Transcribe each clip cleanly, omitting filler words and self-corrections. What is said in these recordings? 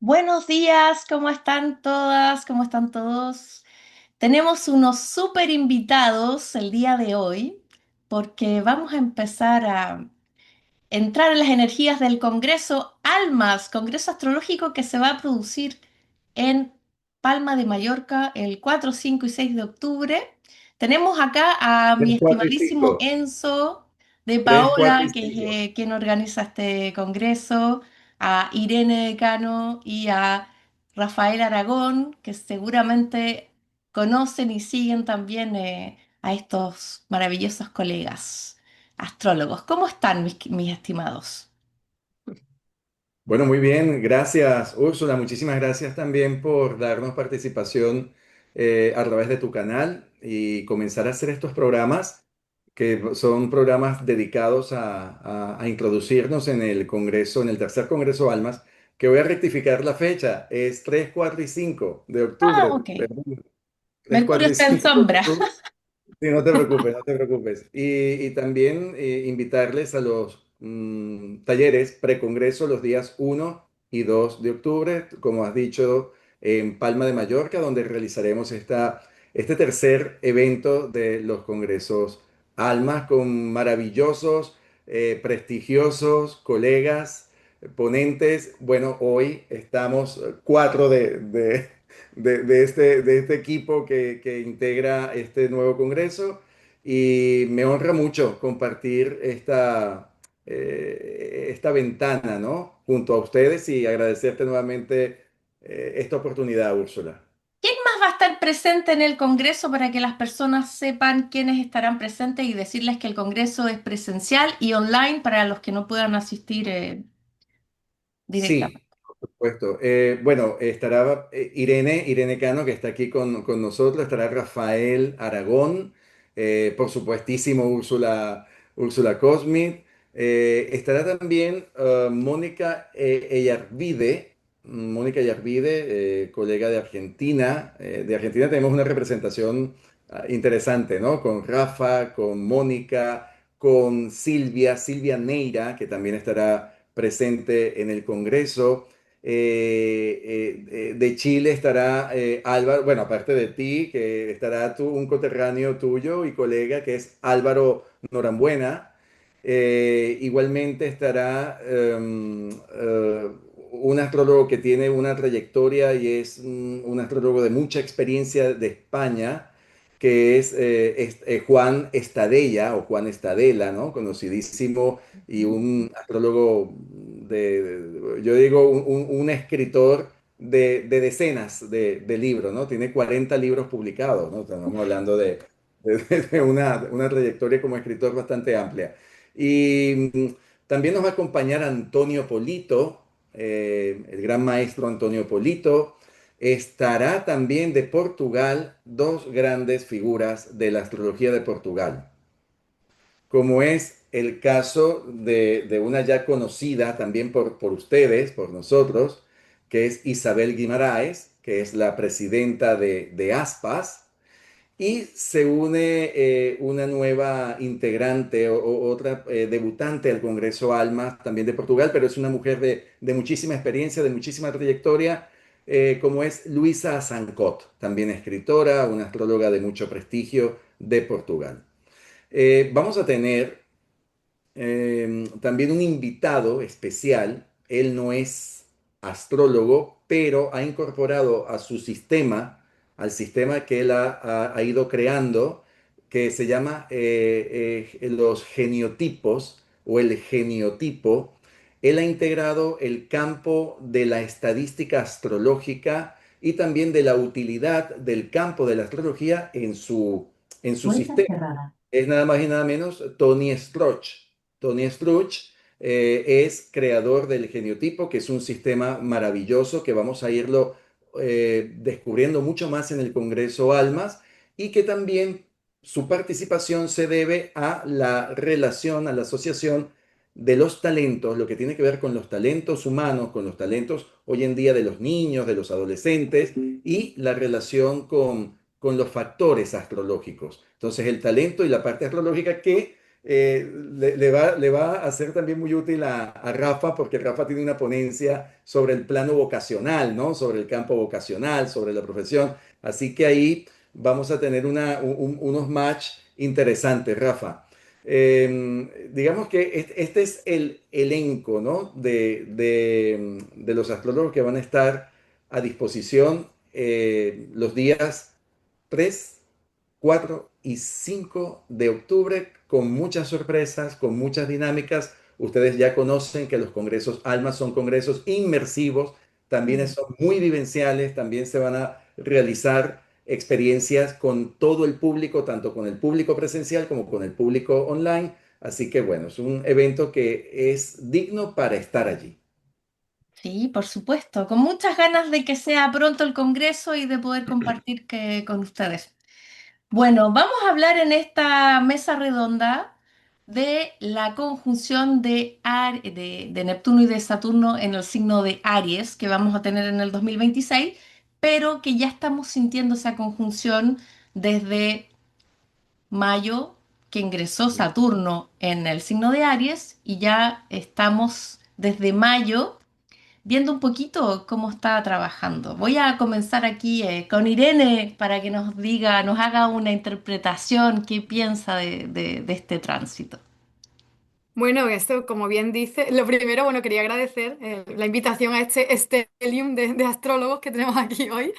Buenos días, ¿cómo están todas? ¿Cómo están todos? Tenemos unos súper invitados el día de hoy porque vamos a empezar a entrar en las energías del Congreso Almas, Congreso Astrológico que se va a producir en Palma de Mallorca el 4, 5 y 6 de octubre. Tenemos acá a 3, mi 4 y estimadísimo 5. Enzo de 3, 4 Paola, y que es 5. quien organiza este congreso, a Irene Cano y a Rafael Aragón, que seguramente conocen y siguen también a estos maravillosos colegas astrólogos. ¿Cómo están, mis estimados? Bueno, muy bien, gracias Úrsula. Muchísimas gracias también por darnos participación a través de tu canal y comenzar a hacer estos programas que son programas dedicados a introducirnos en el Congreso, en el tercer Congreso Almas, que voy a rectificar la fecha, es 3, 4 y 5 de Ah, octubre, ok. perdón, 3, Mercurio 4 y está en 5 de sombra. octubre. Sí, no te preocupes, no te preocupes. Y también invitarles a los talleres precongreso los días 1 y 2 de octubre, como has dicho, en Palma de Mallorca, donde realizaremos este tercer evento de los congresos Almas con maravillosos, prestigiosos colegas, ponentes. Bueno, hoy estamos cuatro de este equipo que integra este nuevo Congreso y me honra mucho compartir esta ventana, ¿no? Junto a ustedes y agradecerte nuevamente esta oportunidad, Úrsula. ¿Quién más va a estar presente en el Congreso para que las personas sepan quiénes estarán presentes y decirles que el Congreso es presencial y online para los que no puedan asistir Sí, directamente? por supuesto. Bueno, estará Irene Cano, que está aquí con nosotros, estará Rafael Aragón, por supuestísimo Úrsula Cosmit, estará también Mónica Yarvide, colega de Argentina. De Argentina tenemos una representación interesante, ¿no? Con Rafa, con Mónica, con Silvia Neira, que también estará presente en el Congreso. De Chile estará Álvaro, bueno, aparte de ti, que estará un coterráneo tuyo y colega, que es Álvaro Norambuena. Igualmente estará un astrólogo que tiene una trayectoria y es un astrólogo de mucha experiencia de España, que es Juan Estadella o Juan Estadela, ¿no? Conocidísimo y un astrólogo yo digo, un escritor de decenas de libros, ¿no? Tiene 40 libros publicados, ¿no? Estamos hablando de una trayectoria como escritor bastante amplia. Y también nos va a acompañar Antonio Polito, el gran maestro Antonio Polito. Estará también de Portugal dos grandes figuras de la astrología de Portugal, como es el caso de una ya conocida también por ustedes, por nosotros, que es Isabel Guimaraes, que es la presidenta de ASPAS, y se une una nueva integrante o otra debutante al Congreso Almas, también de Portugal, pero es una mujer de muchísima experiencia, de muchísima trayectoria, como es Luisa Sancot, también escritora, una astróloga de mucho prestigio de Portugal. Vamos a tener también un invitado especial. Él no es astrólogo, pero ha incorporado a su sistema, al sistema que él ha ido creando, que se llama los geniotipos o el geniotipo. Él ha integrado el campo de la estadística astrológica y también de la utilidad del campo de la astrología en su Puerta sistema. cerrada. Es nada más y nada menos Tony Strauch. Tony Strauch es creador del geniotipo, que es un sistema maravilloso que vamos a irlo descubriendo mucho más en el Congreso Almas y que también su participación se debe a la relación, a la asociación de los talentos, lo que tiene que ver con los talentos humanos, con los talentos hoy en día de los niños, de los adolescentes y la relación con los factores astrológicos. Entonces, el talento y la parte astrológica que le va a ser también muy útil a Rafa, porque Rafa tiene una ponencia sobre el plano vocacional, ¿no? Sobre el campo vocacional, sobre la profesión. Así que ahí vamos a tener unos match interesantes, Rafa. Digamos que este es el elenco, ¿no? De los astrólogos que van a estar a disposición los días 3, 4 y 5 de octubre con muchas sorpresas, con muchas dinámicas. Ustedes ya conocen que los congresos ALMA son congresos inmersivos, también Mm. son muy vivenciales, también se van a realizar experiencias con todo el público, tanto con el público presencial como con el público online. Así que bueno, es un evento que es digno para estar allí. Sí, por supuesto, con muchas ganas de que sea pronto el Congreso y de poder compartir con ustedes. Bueno, vamos a hablar en esta mesa redonda de la conjunción de Neptuno y de Saturno en el signo de Aries que vamos a tener en el 2026, pero que ya estamos sintiendo esa conjunción desde mayo, que ingresó Saturno en el signo de Aries, y ya estamos desde mayo viendo un poquito cómo está trabajando. Voy a comenzar aquí con Irene para que nos diga, nos haga una interpretación, qué piensa de este tránsito. Bueno, esto, como bien dice, lo primero, bueno, quería agradecer la invitación a este stellium de astrólogos que tenemos aquí hoy.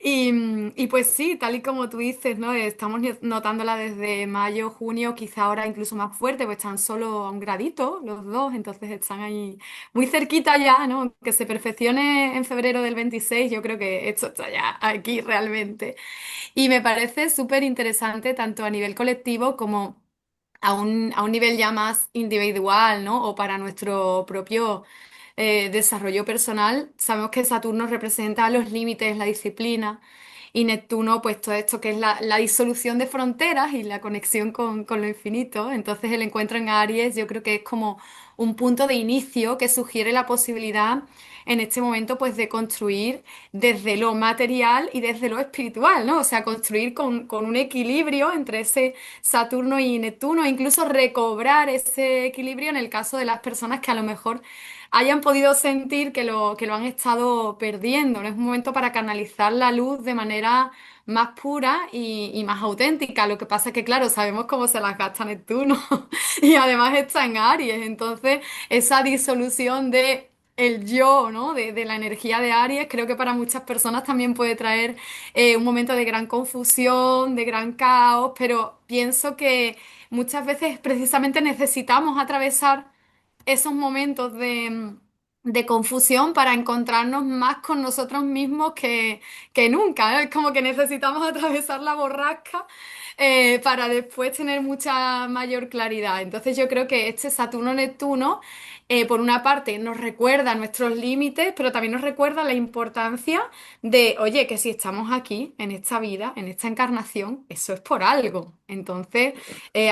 Y pues sí, tal y como tú dices, ¿no? Estamos notándola desde mayo, junio, quizá ahora incluso más fuerte, pues están solo a un gradito los dos, entonces están ahí muy cerquita ya, ¿no? Que se perfeccione en febrero del 26, yo creo que esto está ya aquí realmente. Y me parece súper interesante tanto a nivel colectivo como a un nivel ya más individual, ¿no? O para nuestro propio desarrollo personal. Sabemos que Saturno representa los límites, la disciplina, y Neptuno, pues todo esto que es la disolución de fronteras y la conexión con lo infinito. Entonces el encuentro en Aries yo creo que es como un punto de inicio que sugiere la posibilidad en este momento pues de construir desde lo material y desde lo espiritual, ¿no? O sea, construir con un equilibrio entre ese Saturno y Neptuno, e incluso recobrar ese equilibrio en el caso de las personas que a lo mejor hayan podido sentir que lo han estado perdiendo, ¿no? Es un momento para canalizar la luz de manera más pura y más auténtica. Lo que pasa es que, claro, sabemos cómo se las gasta Neptuno y además está en Aries, entonces esa disolución de el yo, ¿no? De la energía de Aries, creo que para muchas personas también puede traer un momento de gran confusión, de gran caos, pero pienso que muchas veces precisamente necesitamos atravesar esos momentos de confusión para encontrarnos más con nosotros mismos que nunca, ¿no? Es como que necesitamos atravesar la borrasca para después tener mucha mayor claridad. Entonces yo creo que este Saturno-Neptuno, por una parte, nos recuerda nuestros límites, pero también nos recuerda la importancia de, oye, que si estamos aquí, en esta vida, en esta encarnación, eso es por algo. Entonces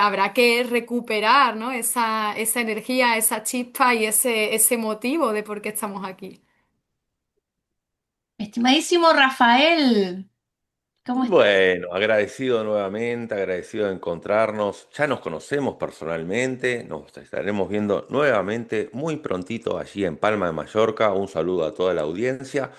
habrá que recuperar, ¿no? Esa energía, esa chispa y ese motivo de por qué estamos aquí. Estimadísimo Rafael, ¿cómo estás? Bueno, agradecido nuevamente, agradecido de encontrarnos. Ya nos conocemos personalmente, nos estaremos viendo nuevamente muy prontito allí en Palma de Mallorca. Un saludo a toda la audiencia.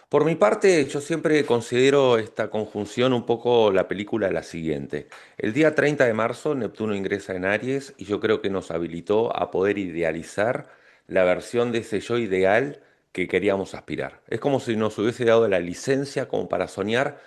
Por mi parte, yo siempre considero esta conjunción un poco la película la siguiente. El día 30 de marzo, Neptuno ingresa en Aries y yo creo que nos habilitó a poder idealizar la versión de ese yo ideal que queríamos aspirar. Es como si nos hubiese dado la licencia como para soñar.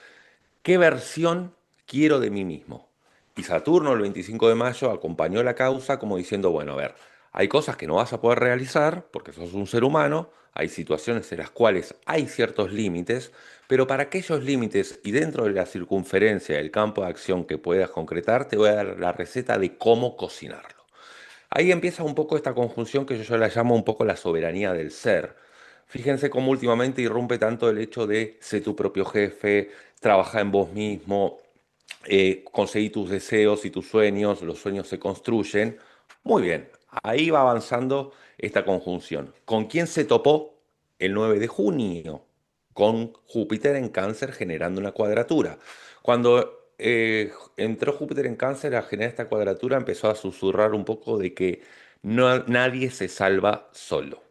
¿Qué versión quiero de mí mismo? Y Saturno el 25 de mayo acompañó la causa como diciendo, bueno, a ver, hay cosas que no vas a poder realizar porque sos un ser humano, hay situaciones en las cuales hay ciertos límites, pero para aquellos límites y dentro de la circunferencia del campo de acción que puedas concretar, te voy a dar la receta de cómo cocinarlo. Ahí empieza un poco esta conjunción que yo la llamo un poco la soberanía del ser. Fíjense cómo últimamente irrumpe tanto el hecho de ser tu propio jefe, trabajar en vos mismo, conseguir tus deseos y tus sueños, los sueños se construyen. Muy bien, ahí va avanzando esta conjunción. ¿Con quién se topó el 9 de junio? Con Júpiter en Cáncer generando una cuadratura. Cuando entró Júpiter en Cáncer a generar esta cuadratura, empezó a susurrar un poco de que nadie se salva solo,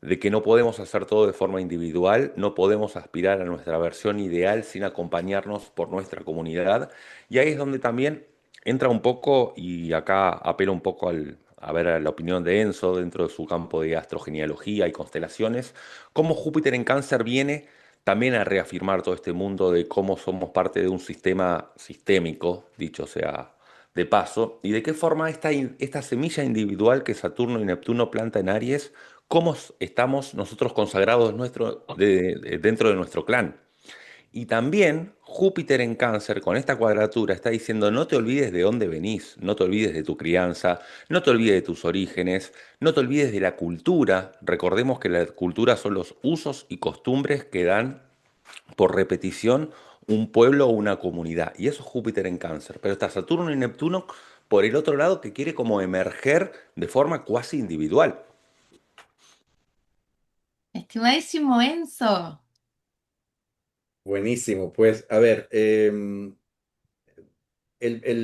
de que no podemos hacer todo de forma individual, no podemos aspirar a nuestra versión ideal sin acompañarnos por nuestra comunidad. Y ahí es donde también entra un poco, y acá apelo un poco a ver a la opinión de Enzo dentro de su campo de astrogenealogía y constelaciones, cómo Júpiter en Cáncer viene también a reafirmar todo este mundo de cómo somos parte de un sistema sistémico, dicho sea de paso, y de qué forma esta semilla individual que Saturno y Neptuno planta en Aries, cómo estamos nosotros consagrados dentro de nuestro clan. Y también Júpiter en Cáncer con esta cuadratura está diciendo no te olvides de dónde venís, no te olvides de tu crianza, no te olvides de tus orígenes, no te olvides de la cultura. Recordemos que la cultura son los usos y costumbres que dan por repetición un pueblo o una comunidad. Y eso es Júpiter en Cáncer. Pero está Saturno y Neptuno por el otro lado que quiere como emerger de forma cuasi individual. Estimadísimo Enzo. Buenísimo, pues a ver, el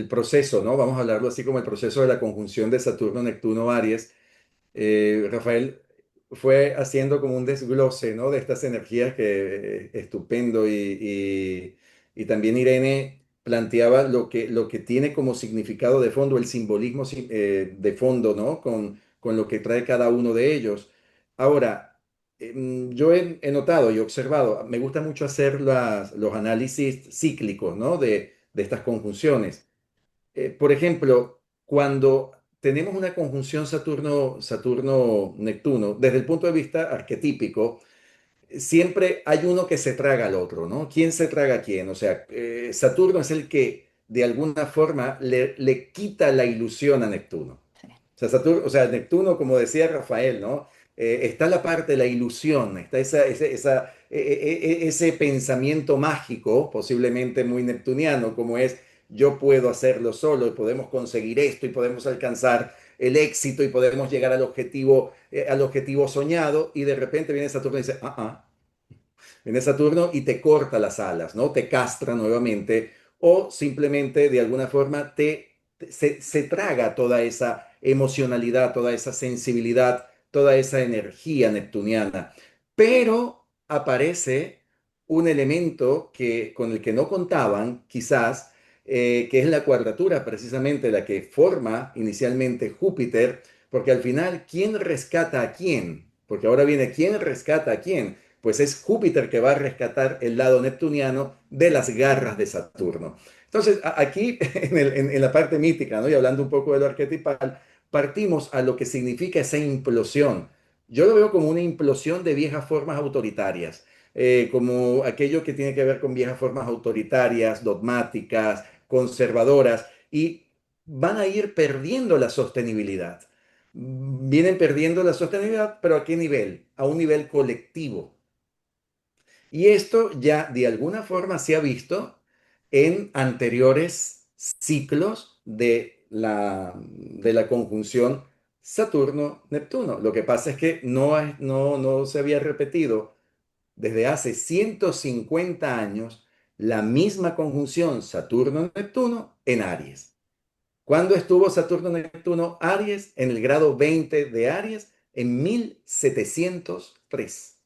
proceso, ¿no? Vamos a hablarlo así como el proceso de la conjunción de Saturno-Neptuno-Aries. Rafael fue haciendo como un desglose, ¿no? De estas energías que estupendo y también Irene planteaba lo que tiene como significado de fondo, el simbolismo de fondo, ¿no? Con lo que trae cada uno de ellos. Ahora, yo he notado y observado, me gusta mucho hacer los análisis cíclicos, ¿no? De estas conjunciones. Por ejemplo, cuando tenemos una conjunción Saturno-Neptuno, desde el punto de vista arquetípico, siempre hay uno que se traga al otro, ¿no? ¿Quién se traga a quién? O sea, Saturno es el que de alguna forma le quita la ilusión a Neptuno. Sí. O sea, Saturno, o sea, Neptuno, como decía Rafael, ¿no? Está la parte de la ilusión, está ese pensamiento mágico, posiblemente muy neptuniano, como es yo puedo hacerlo solo y podemos conseguir esto y podemos alcanzar el éxito y podemos llegar al objetivo soñado y de repente viene Saturno y dice, viene Saturno y te corta las alas, ¿no? Te castra nuevamente o simplemente de alguna forma se traga toda esa emocionalidad, toda esa sensibilidad, toda esa energía neptuniana. Pero aparece un elemento con el que no contaban, quizás, que es la cuadratura, precisamente la que forma inicialmente Júpiter, porque al final, ¿quién rescata a quién? Porque ahora viene, ¿quién rescata a quién? Pues es Júpiter que va a rescatar el lado neptuniano de las garras de Saturno. Entonces, aquí en la parte mítica, ¿no? Y hablando un poco de lo arquetipal, partimos a lo que significa esa implosión. Yo lo veo como una implosión de viejas formas autoritarias, como aquello que tiene que ver con viejas formas autoritarias, dogmáticas, conservadoras, y van a ir perdiendo la sostenibilidad. Vienen perdiendo la sostenibilidad, pero ¿a qué nivel? A un nivel colectivo. Y esto ya de alguna forma se ha visto en anteriores ciclos de la conjunción Saturno-Neptuno. Lo que pasa es que no se había repetido desde hace 150 años la misma conjunción Saturno-Neptuno en Aries. ¿Cuándo estuvo Saturno-Neptuno Aries? En el grado 20 de Aries en 1703.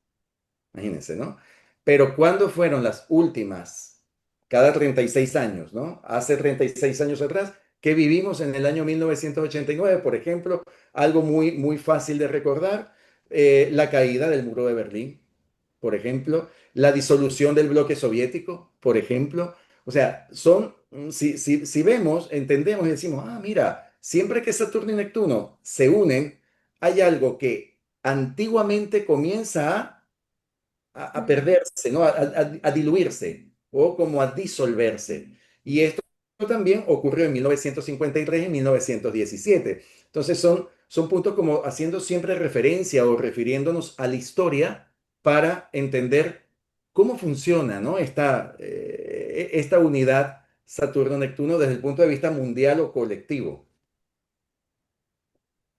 Imagínense, ¿no? Pero ¿cuándo fueron las últimas? Cada 36 años, ¿no? Hace 36 años atrás, que vivimos en el año 1989, por ejemplo, algo muy fácil de recordar, la caída del muro de Berlín, por ejemplo, la disolución del bloque soviético, por ejemplo. O sea, si vemos, entendemos y decimos, mira, siempre que Saturno y Neptuno se unen, hay algo que antiguamente comienza a perderse, ¿no? A diluirse o como a disolverse. Y esto también ocurrió en 1953 y 1917. Entonces son puntos como haciendo siempre referencia o refiriéndonos a la historia para entender cómo funciona, ¿no? Esta unidad Saturno-Neptuno desde el punto de vista mundial o colectivo.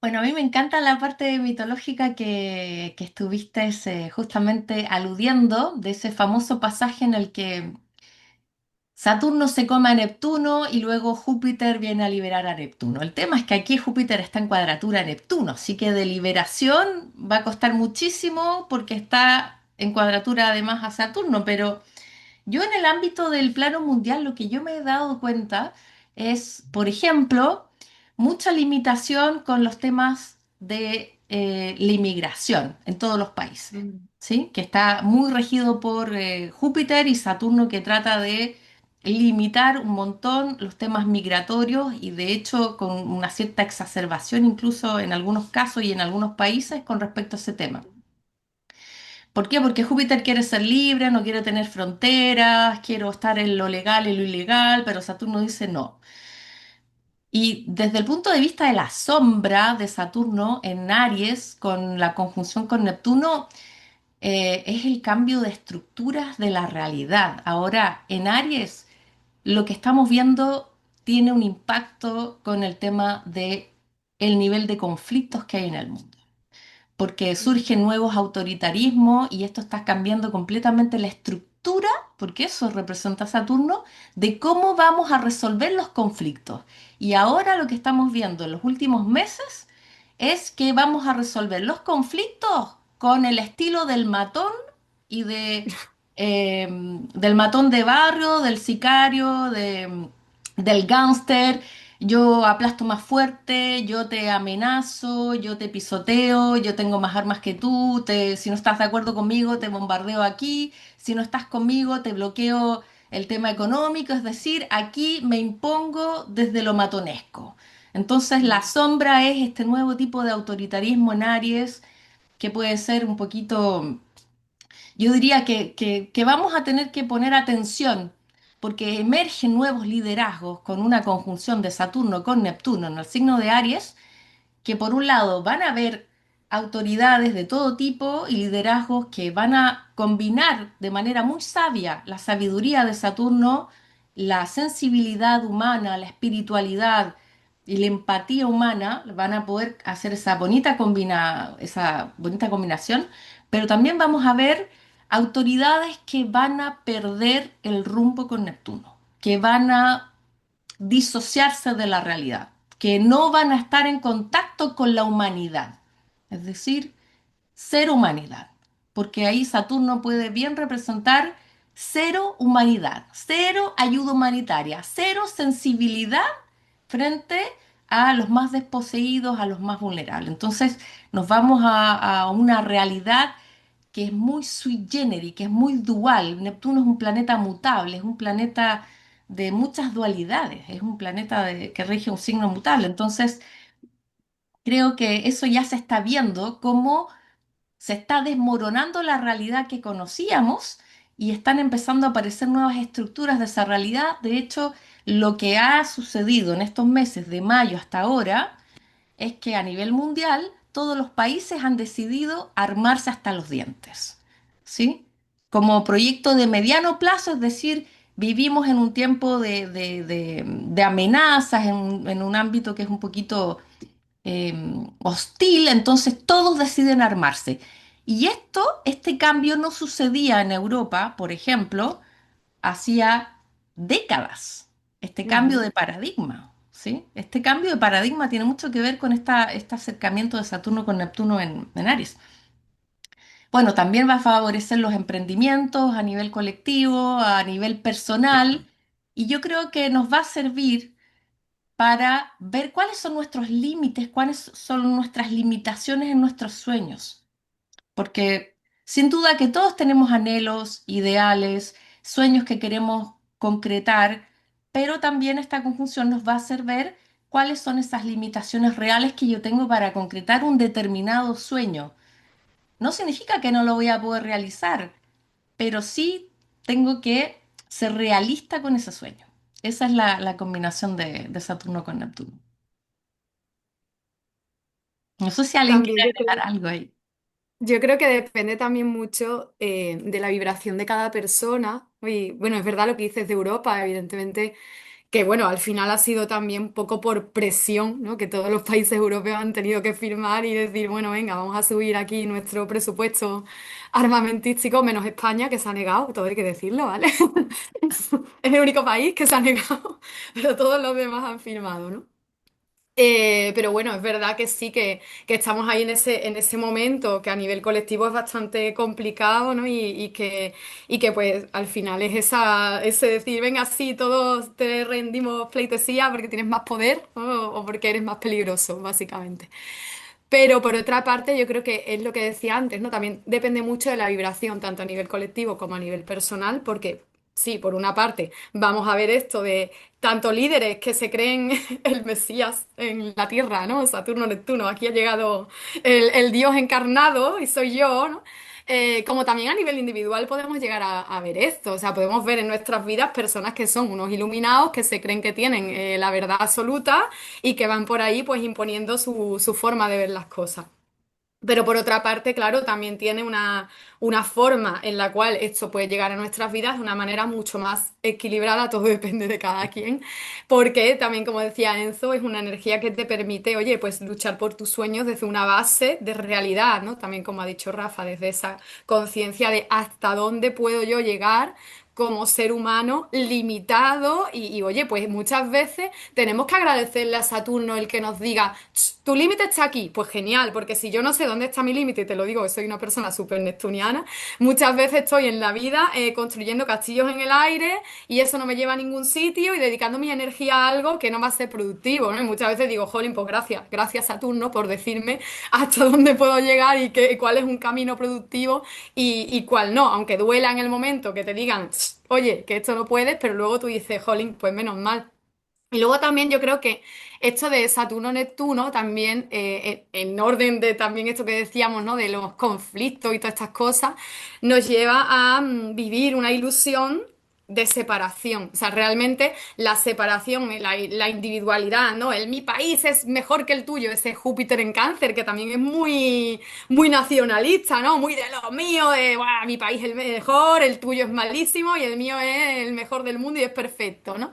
Bueno, a mí me encanta la parte mitológica que estuviste justamente aludiendo de ese famoso pasaje en el que Saturno se come a Neptuno y luego Júpiter viene a liberar a Neptuno. El tema es que aquí Júpiter está en cuadratura a Neptuno, así que de liberación va a costar muchísimo porque está en cuadratura además a Saturno, pero yo en el ámbito del plano mundial lo que yo me he dado cuenta es, por ejemplo, mucha limitación con los temas de la inmigración en todos los países, Mm. ¿sí? Que está muy regido por Júpiter y Saturno que trata de limitar un montón los temas migratorios y de hecho con una cierta exacerbación incluso en algunos casos y en algunos países con respecto a ese tema. ¿Por qué? Porque Júpiter quiere ser libre, no quiere tener fronteras, quiero estar en lo legal y lo ilegal, pero Saturno dice no. Y desde el punto de vista de la sombra de Saturno en Aries, con la conjunción con Neptuno, es el cambio de estructuras de la realidad. Ahora, en Aries, lo que estamos viendo tiene un impacto con el tema de el nivel de conflictos que hay en el mundo porque surgen nuevos autoritarismos y esto está cambiando completamente la estructura, porque eso representa Saturno, de cómo vamos a resolver los conflictos. Y ahora lo que estamos viendo en los últimos meses es que vamos a resolver los conflictos con el estilo del matón y del matón de barrio, del sicario, del gángster. Yo aplasto más fuerte, yo te amenazo, yo te pisoteo, yo tengo más armas que tú, si no estás de acuerdo conmigo, te bombardeo aquí, si no estás conmigo, te bloqueo el tema económico, es decir, aquí me impongo desde lo matonesco. Entonces la Mm. sombra es este nuevo tipo de autoritarismo en Aries que puede ser un poquito yo diría que vamos a tener que poner atención porque emergen nuevos liderazgos con una conjunción de Saturno con Neptuno en el signo de Aries, que por un lado van a haber autoridades de todo tipo y liderazgos que van a combinar de manera muy sabia la sabiduría de Saturno, la sensibilidad humana, la espiritualidad y la empatía humana, van a poder hacer esa bonita combinación, pero también vamos a ver autoridades que van a perder el rumbo con Neptuno, que van a disociarse de la realidad, que no van a estar en contacto con la humanidad, es decir, ser humanidad, porque ahí Saturno puede bien representar cero humanidad, cero ayuda humanitaria, cero sensibilidad frente a los más desposeídos, a los más vulnerables. Entonces nos vamos a una realidad que es muy sui generis, que es muy dual. Neptuno es un planeta mutable, es un planeta de muchas dualidades, es un planeta que rige un signo mutable. Entonces, creo que eso ya se está viendo cómo se está desmoronando la realidad que conocíamos y están empezando a aparecer nuevas estructuras de esa realidad. De hecho, lo que ha sucedido en estos meses, de mayo hasta ahora, es que a nivel mundial todos los países han decidido armarse hasta los dientes, ¿sí? Como proyecto de mediano plazo, es decir, vivimos en un tiempo de amenazas, en un ámbito que es un poquito eh, hostil, entonces todos deciden armarse. Y este cambio no sucedía en Europa, por ejemplo, hacía décadas, este cambio Ujú. de paradigma, ¿sí? Este cambio de paradigma tiene mucho que ver con este acercamiento de Saturno con Neptuno en Aries. Bueno, también va a favorecer los emprendimientos a nivel colectivo, a nivel personal, y yo creo que nos va a servir para ver cuáles son nuestros límites, cuáles son nuestras limitaciones en nuestros sueños. Porque sin duda que todos tenemos anhelos, ideales, sueños que queremos concretar, pero también esta conjunción nos va a hacer ver cuáles son esas limitaciones reales que yo tengo para concretar un determinado sueño. No significa que no lo voy a poder realizar, pero sí tengo que ser realista con ese sueño. Esa es la combinación de Saturno con Neptuno. No sé si alguien quiere También agregar algo ahí. yo creo que depende también mucho de la vibración de cada persona. Y bueno, es verdad lo que dices de Europa, evidentemente. que bueno, al final ha sido también un poco por presión, ¿no? Que todos los países europeos han tenido que firmar y decir, bueno, venga, vamos a subir aquí nuestro presupuesto armamentístico, menos España, que se ha negado, todo hay que decirlo, ¿vale? Es el único país que se ha negado, pero todos los demás han firmado, ¿no? Pero bueno, es verdad que sí, que estamos ahí en ese momento que a nivel colectivo es bastante complicado, ¿no? Y que pues al final es ese decir, venga, sí, todos te rendimos pleitesía porque tienes más poder, ¿no? O porque eres más peligroso, básicamente. Pero por otra parte, yo creo que es lo que decía antes, ¿no? También depende mucho de la vibración, tanto a nivel colectivo como a nivel personal, porque sí, por una parte, vamos a ver esto de tanto líderes que se creen el Mesías en la Tierra, ¿no? Saturno, Neptuno, aquí ha llegado el Dios encarnado y soy yo, ¿no? Como también a nivel individual podemos llegar a ver esto, o sea, podemos ver en nuestras vidas personas que son unos iluminados, que se creen que tienen la verdad absoluta y que van por ahí pues imponiendo su forma de ver las cosas. Pero por otra parte, claro, también tiene una forma en la cual esto puede llegar a nuestras vidas de una manera mucho más equilibrada, todo depende de cada quien, porque también, como decía Enzo, es una energía que te permite, oye, pues luchar por tus sueños desde una base de realidad, ¿no? También, como ha dicho Rafa, desde esa conciencia de hasta dónde puedo yo llegar como ser humano limitado oye, pues muchas veces tenemos que agradecerle a Saturno el que nos diga, "Ch, tu límite está aquí, pues genial, porque si yo no sé dónde está mi límite, y te lo digo, que soy una persona súper neptuniana, muchas veces estoy en la vida construyendo castillos en el aire y eso no me lleva a ningún sitio y dedicando mi energía a algo que no va a ser productivo, ¿no? Y muchas veces digo, jolín, pues gracias Saturno por decirme hasta dónde puedo llegar cuál es un camino productivo y cuál no, aunque duela en el momento que te digan, oye, que esto no puedes, pero luego tú dices, jolín, pues menos mal. Y luego también yo creo que esto de Saturno-Neptuno también, en orden de también esto que decíamos, ¿no? De los conflictos y todas estas cosas, nos lleva a vivir una ilusión de separación. O sea, realmente la separación, la individualidad, ¿no? Mi país es mejor que el tuyo, ese Júpiter en Cáncer, que también es muy nacionalista, ¿no? Muy de lo mío, de, "Buah, mi país es el mejor, el tuyo es malísimo y el mío es el mejor del mundo y es perfecto, ¿no?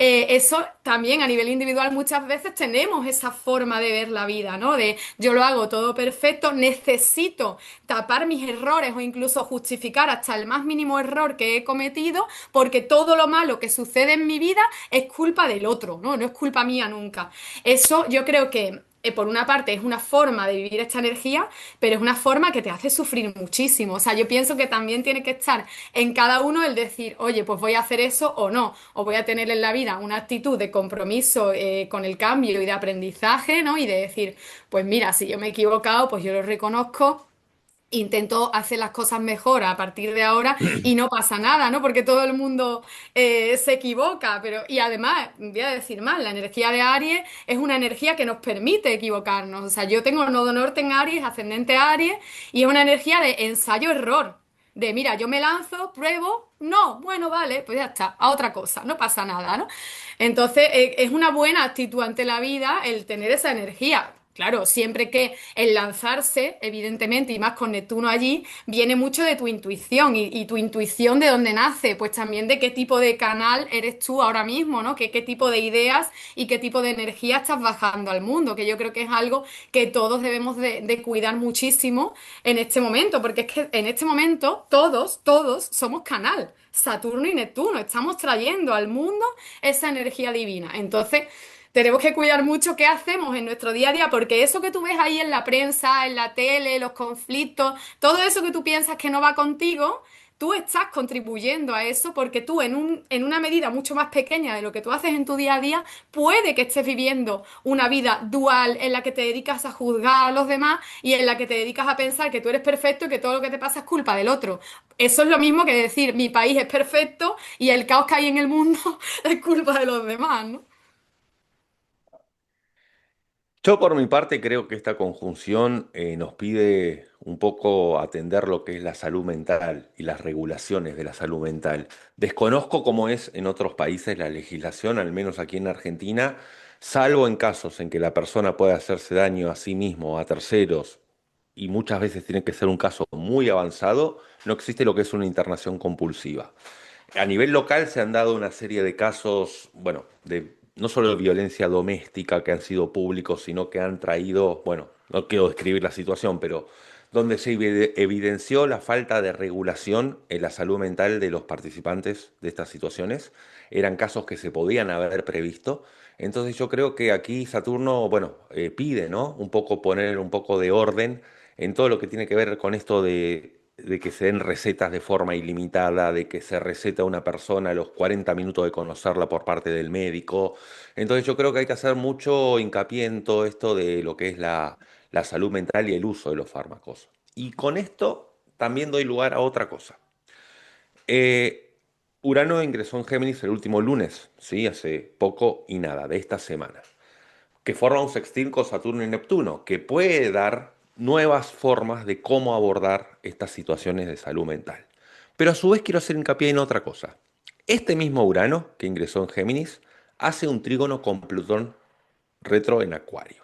Eso también a nivel individual muchas veces tenemos esa forma de ver la vida, ¿no? De yo lo hago todo perfecto, necesito tapar mis errores o incluso justificar hasta el más mínimo error que he cometido porque todo lo malo que sucede en mi vida es culpa del otro, ¿no? No es culpa mía nunca. Eso yo creo que por una parte es una forma de vivir esta energía, pero es una forma que te hace sufrir muchísimo. O sea, yo pienso que también tiene que estar en cada uno el decir, oye, pues voy a hacer eso o no, o voy a tener en la vida una actitud de compromiso con el cambio y de aprendizaje, ¿no? Y de decir, pues mira, si yo me he equivocado, pues yo lo reconozco. Intento hacer las cosas mejor a partir de ahora y no pasa nada, ¿no? Porque todo el mundo se equivoca, pero y además, voy a decir más, la energía de Aries es una energía que nos permite equivocarnos. O sea, yo tengo nodo norte en Aries, ascendente Aries, y es una energía de ensayo-error. De mira, yo me lanzo, pruebo, no, bueno, vale, pues ya está, a otra cosa, no pasa nada, ¿no? Entonces, es una buena actitud ante la vida el tener esa energía. Claro, siempre que el lanzarse, evidentemente, y más con Neptuno allí, viene mucho de tu intuición y tu intuición de dónde nace, pues también de qué tipo de canal eres tú ahora mismo, ¿no? Qué tipo de ideas y qué tipo de energía estás bajando al mundo, que yo creo que es algo que todos debemos de cuidar muchísimo en este momento, porque es que en este momento todos somos canal. Saturno y Neptuno, estamos trayendo al mundo esa energía divina. Entonces, tenemos que cuidar mucho qué hacemos en nuestro día a día, porque eso que tú ves ahí en la prensa, en la tele, los conflictos, todo eso que tú piensas que no va contigo, tú estás contribuyendo a eso porque tú en una medida mucho más pequeña de lo que tú haces en tu día a día, puede que estés viviendo una vida dual en la que te dedicas a juzgar a los demás y en la que te dedicas a pensar que tú eres perfecto y que todo lo que te pasa es culpa del otro. Eso es lo mismo que decir mi país es perfecto y el caos que hay en el mundo es culpa de los demás, ¿no? Yo por mi parte creo que esta conjunción nos pide un poco atender lo que es la salud mental y las regulaciones de la salud mental. Desconozco cómo es en otros países la legislación, al menos aquí en Argentina, salvo en casos en que la persona puede hacerse daño a sí mismo o a terceros, y muchas veces tiene que ser un caso muy avanzado, no existe lo que es una internación compulsiva. A nivel local se han dado una serie de casos, bueno, de no solo de violencia doméstica que han sido públicos, sino que han traído, bueno, no quiero describir la situación, pero donde se evidenció la falta de regulación en la salud mental de los participantes de estas situaciones. Eran casos que se podían haber previsto. Entonces yo creo que aquí Saturno, bueno, pide, ¿no? Un poco poner un poco de orden en todo lo que tiene que ver con esto de que se den recetas de forma ilimitada, de que se receta a una persona a los 40 minutos de conocerla por parte del médico. Entonces yo creo que hay que hacer mucho hincapié en todo esto de lo que es la salud mental y el uso de los fármacos. Y con esto también doy lugar a otra cosa. Eh, Urano ingresó en Géminis el último lunes, ¿sí? Hace poco y nada, de esta semana, que forma un sextil con Saturno y Neptuno, que puede dar nuevas formas de cómo abordar estas situaciones de salud mental. Pero a su vez quiero hacer hincapié en otra cosa. Este mismo Urano, que ingresó en Géminis, hace un trígono con Plutón retro en Acuario.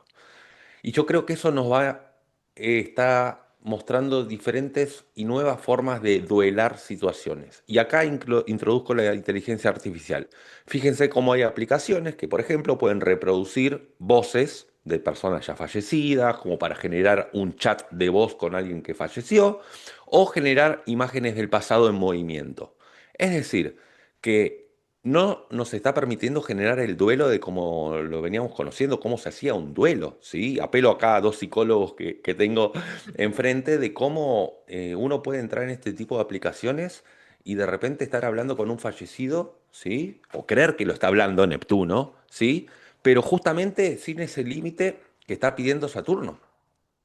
Y yo creo que eso nos va, está mostrando diferentes y nuevas formas de duelar situaciones. Y acá introduzco la inteligencia artificial. Fíjense cómo hay aplicaciones que, por ejemplo, pueden reproducir voces de personas ya fallecidas, como para generar un chat de voz con alguien que falleció, o generar imágenes del pasado en movimiento. Es decir, que no nos está permitiendo generar el duelo de como lo veníamos conociendo, cómo se hacía un duelo, ¿sí? Apelo acá a dos psicólogos que tengo enfrente de cómo uno puede entrar en este tipo de aplicaciones y de repente estar hablando con un fallecido, ¿sí? O creer que lo está hablando Neptuno, ¿sí? Pero justamente sin ese límite que está pidiendo Saturno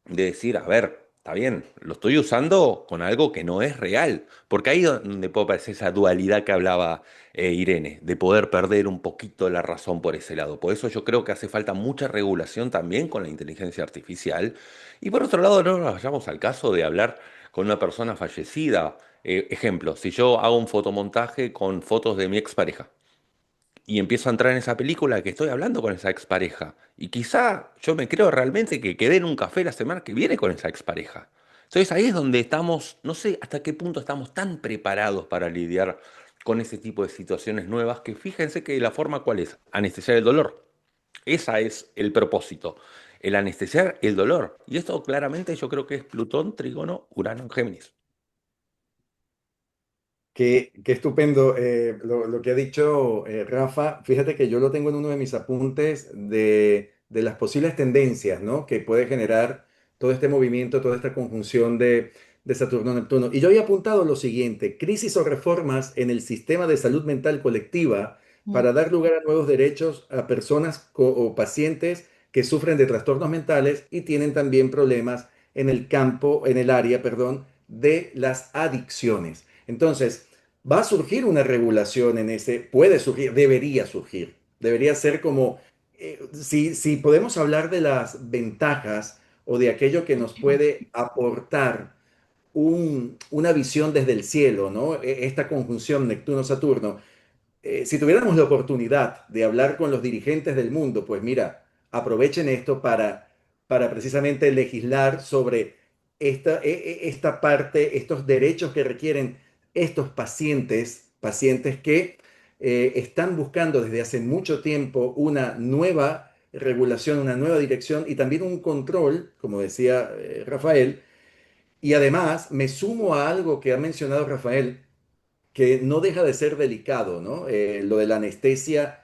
de decir, a ver, está bien, lo estoy usando con algo que no es real, porque ahí es donde puede aparecer esa dualidad que hablaba Irene, de poder perder un poquito la razón por ese lado. Por eso yo creo que hace falta mucha regulación también con la inteligencia artificial. Y por otro lado, no nos vayamos al caso de hablar con una persona fallecida. Ejemplo, si yo hago un fotomontaje con fotos de mi expareja y empiezo a entrar en esa película que estoy hablando con esa expareja. Y quizá yo me creo realmente que quedé en un café la semana que viene con esa expareja. Entonces ahí es donde estamos, no sé hasta qué punto estamos tan preparados para lidiar con ese tipo de situaciones nuevas, que fíjense que la forma cuál es, anestesiar el dolor. Ese es el propósito, el anestesiar el dolor. Y esto claramente yo creo que es Plutón, Trígono, Urano en Géminis. Qué estupendo lo que ha dicho Rafa. Fíjate que yo lo tengo en uno de mis apuntes de las posibles tendencias, ¿no? Que puede generar todo este movimiento, toda esta conjunción de Saturno-Neptuno. Y yo había apuntado lo siguiente: crisis o reformas en el sistema de salud mental colectiva Mm. para dar lugar a nuevos derechos a personas o pacientes que sufren de trastornos mentales y tienen también problemas en el campo, en el área, perdón, de las adicciones. Entonces, va a surgir una regulación en ese, puede surgir, debería ser como, si podemos hablar de las ventajas o de aquello que nos puede aportar una visión desde el cielo, ¿no? Esta conjunción Neptuno-Saturno, si tuviéramos la oportunidad de hablar con los dirigentes del mundo, pues mira, aprovechen esto para precisamente legislar sobre esta parte, estos derechos que requieren estos pacientes que están buscando desde hace mucho tiempo una nueva regulación, una nueva dirección y también un control, como decía Rafael. Y además me sumo a algo que ha mencionado Rafael, que no deja de ser delicado, ¿no? Lo de la anestesia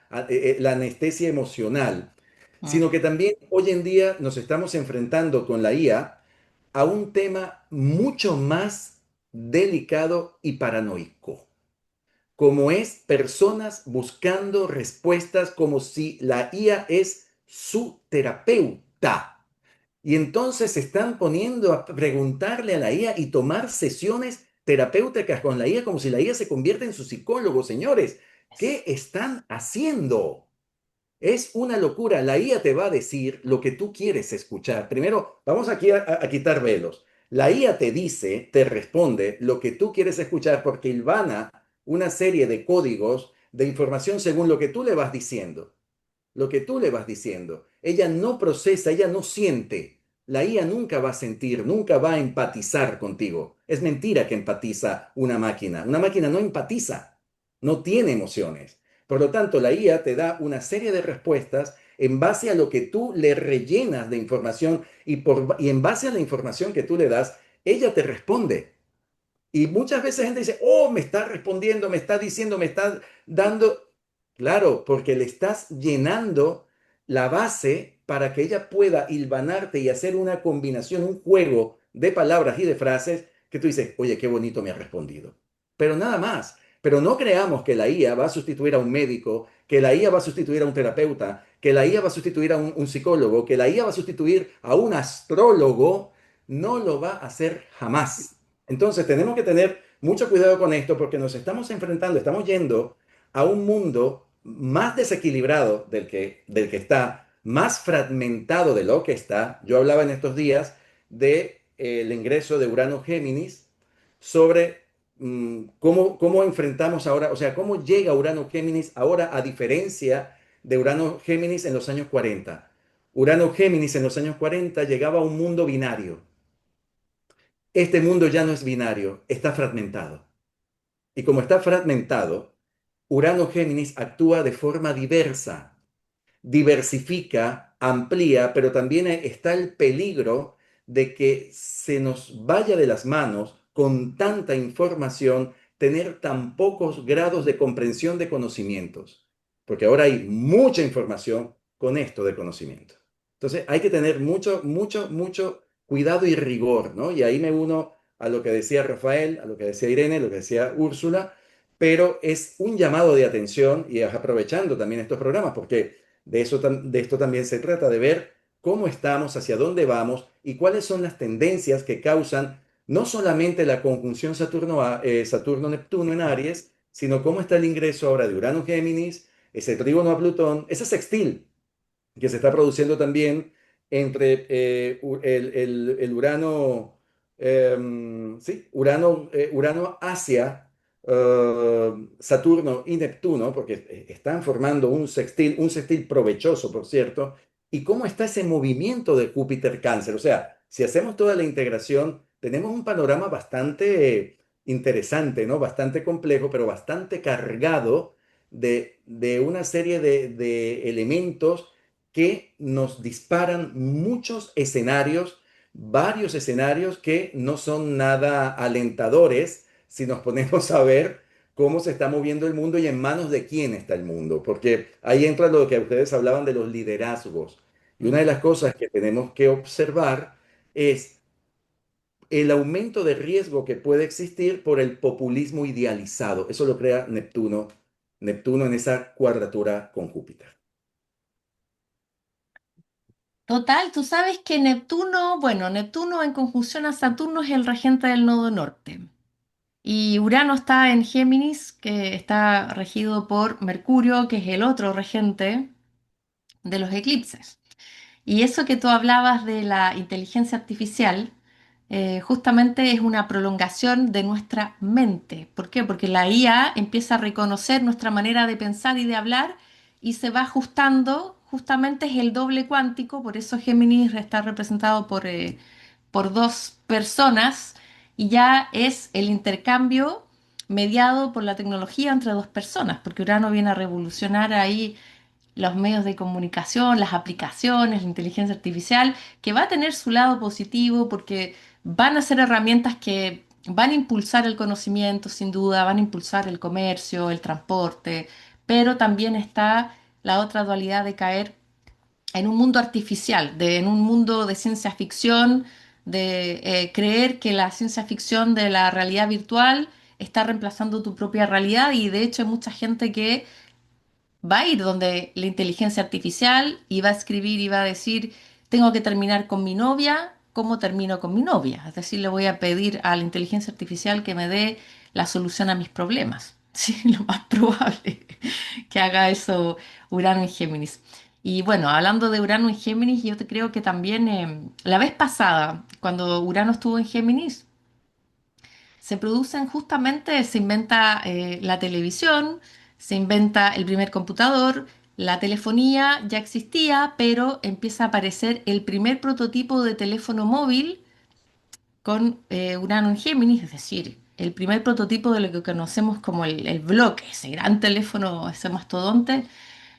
emocional, Mm. sino que también hoy en día nos estamos enfrentando con la IA a un tema mucho más delicado y paranoico, como es personas buscando respuestas como si la IA es su terapeuta. Y entonces se están poniendo a preguntarle a la IA y tomar sesiones terapéuticas con la IA como si la IA se convierte en su psicólogo, señores. ¿Qué están haciendo? Es una locura. La IA te va a decir lo que tú quieres escuchar. Primero, vamos aquí a quitar velos. La IA te dice, te responde lo que tú quieres escuchar porque hilvana una serie de códigos de información según lo que tú le vas diciendo, lo que tú le vas diciendo. Ella no procesa, ella no siente. La IA nunca va a sentir, nunca va a empatizar contigo. Es mentira que empatiza una máquina. Una máquina no empatiza. no tiene emociones. Por lo tanto, la IA te da una serie de respuestas en base a lo que tú le rellenas de información y en base a la información que tú le das, ella te responde. Y muchas veces la gente dice, oh, me está respondiendo, me está diciendo, me está dando. Claro, porque le estás llenando la base para que ella pueda hilvanarte y hacer una combinación, un juego de palabras y de frases que tú dices, oye, qué bonito me ha respondido. Pero nada más. Pero no creamos que la IA va a sustituir a un médico, que la IA va a sustituir a un terapeuta, que la IA va a sustituir a un psicólogo, que la IA va a sustituir a un astrólogo. No lo va a hacer jamás. Entonces tenemos que tener mucho cuidado con esto porque nos estamos enfrentando, estamos yendo a un mundo más desequilibrado del que está, más fragmentado de lo que está. Yo hablaba en estos días de, el ingreso de Urano Géminis sobre cómo enfrentamos ahora, o sea, cómo llega Urano Géminis ahora a diferencia de Urano Géminis en los años 40. Urano Géminis en los años 40 llegaba a un mundo binario. Este mundo ya no es binario, está fragmentado. Y como está fragmentado, Urano-Géminis actúa de forma diversa, diversifica, amplía, pero también está el peligro de que se nos vaya de las manos con tanta información, tener tan pocos grados de comprensión de conocimientos, porque ahora hay mucha información con esto de conocimiento. Entonces hay que tener mucho, mucho, mucho cuidado y rigor, ¿no? Y ahí me uno a lo que decía Rafael, a lo que decía Irene, a lo que decía Úrsula, pero es un llamado de atención y aprovechando también estos programas, porque de esto también se trata, de ver cómo estamos, hacia dónde vamos y cuáles son las tendencias que causan no solamente la conjunción Saturno-Neptuno en Aries, sino cómo está el ingreso ahora de Urano-Géminis, ese trígono a Plutón, ese sextil que se está produciendo también entre el Urano, sí, Urano hacia Saturno y Neptuno, porque están formando un sextil provechoso, por cierto, y cómo está ese movimiento de Júpiter-Cáncer. O sea, si hacemos toda la integración, tenemos un panorama bastante interesante, ¿no? Bastante complejo, pero bastante cargado de una serie de elementos que nos disparan muchos escenarios, varios escenarios que no son nada alentadores si nos ponemos a ver cómo se está moviendo el mundo y en manos de quién está el mundo, porque ahí entra lo que ustedes hablaban de los liderazgos. Y una de las cosas que tenemos que observar es el aumento de riesgo que puede existir por el populismo idealizado. Eso lo crea Neptuno, Neptuno en esa cuadratura con Júpiter. Total, tú sabes que Neptuno, bueno, Neptuno en conjunción a Saturno es el regente del nodo norte. Y Urano está en Géminis, que está regido por Mercurio, que es el otro regente de los eclipses. Y eso que tú hablabas de la inteligencia artificial, justamente es una prolongación de nuestra mente. ¿Por qué? Porque la IA empieza a reconocer nuestra manera de pensar y de hablar y se va ajustando, justamente es el doble cuántico, por eso Géminis está representado por dos personas y ya es el intercambio mediado por la tecnología entre dos personas, porque Urano viene a revolucionar ahí los medios de comunicación, las aplicaciones, la inteligencia artificial, que va a tener su lado positivo porque van a ser herramientas que van a impulsar el conocimiento, sin duda, van a impulsar el comercio, el transporte, pero también está la otra dualidad de caer en un mundo artificial, en un mundo de ciencia ficción, de creer que la ciencia ficción de la realidad virtual está reemplazando tu propia realidad y de hecho hay mucha gente que va a ir donde la inteligencia artificial y va a escribir y va a decir, tengo que terminar con mi novia, ¿cómo termino con mi novia? Es decir, le voy a pedir a la inteligencia artificial que me dé la solución a mis problemas. Sí, lo más probable que haga eso Urano en Géminis. Y bueno, hablando de Urano en Géminis, yo te creo que también la vez pasada, cuando Urano estuvo en Géminis, se producen justamente, se inventa la televisión, se inventa el primer computador, la telefonía ya existía, pero empieza a aparecer el primer prototipo de teléfono móvil con Urano en Géminis, es decir, el primer prototipo de lo que conocemos como el bloque, ese gran teléfono, ese mastodonte.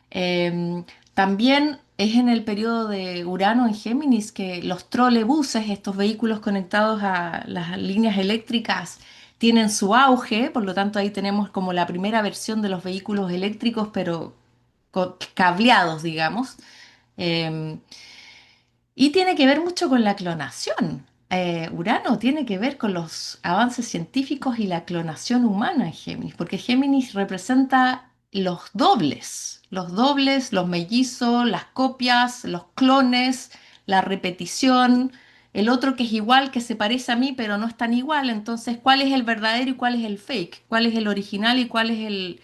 Eh, También es en el periodo de Urano en Géminis que los trolebuses, estos vehículos conectados a las líneas eléctricas, tienen su auge, por lo tanto ahí tenemos como la primera versión de los vehículos eléctricos, pero cableados, digamos. Eh, y tiene que ver mucho con la clonación. Urano tiene que ver con los avances científicos y la clonación humana en Géminis, porque Géminis representa los dobles, los mellizos, las copias, los clones, la repetición, el otro que es igual, que se parece a mí, pero no es tan igual. Entonces, ¿cuál es el verdadero y cuál es el fake? ¿Cuál es el original y cuál es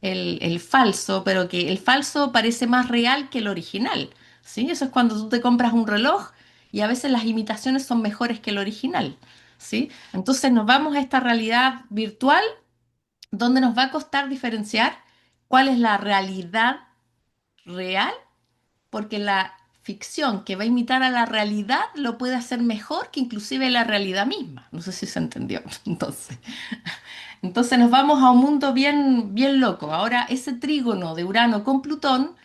el falso? Pero que el falso parece más real que el original. ¿Sí? Eso es cuando tú te compras un reloj y a veces las imitaciones son mejores que el original, ¿sí? Entonces nos vamos a esta realidad virtual donde nos va a costar diferenciar cuál es la realidad real, porque la ficción que va a imitar a la realidad lo puede hacer mejor que inclusive la realidad misma. No sé si se entendió. Entonces nos vamos a un mundo bien, bien loco. Ahora, ese trígono de Urano con Plutón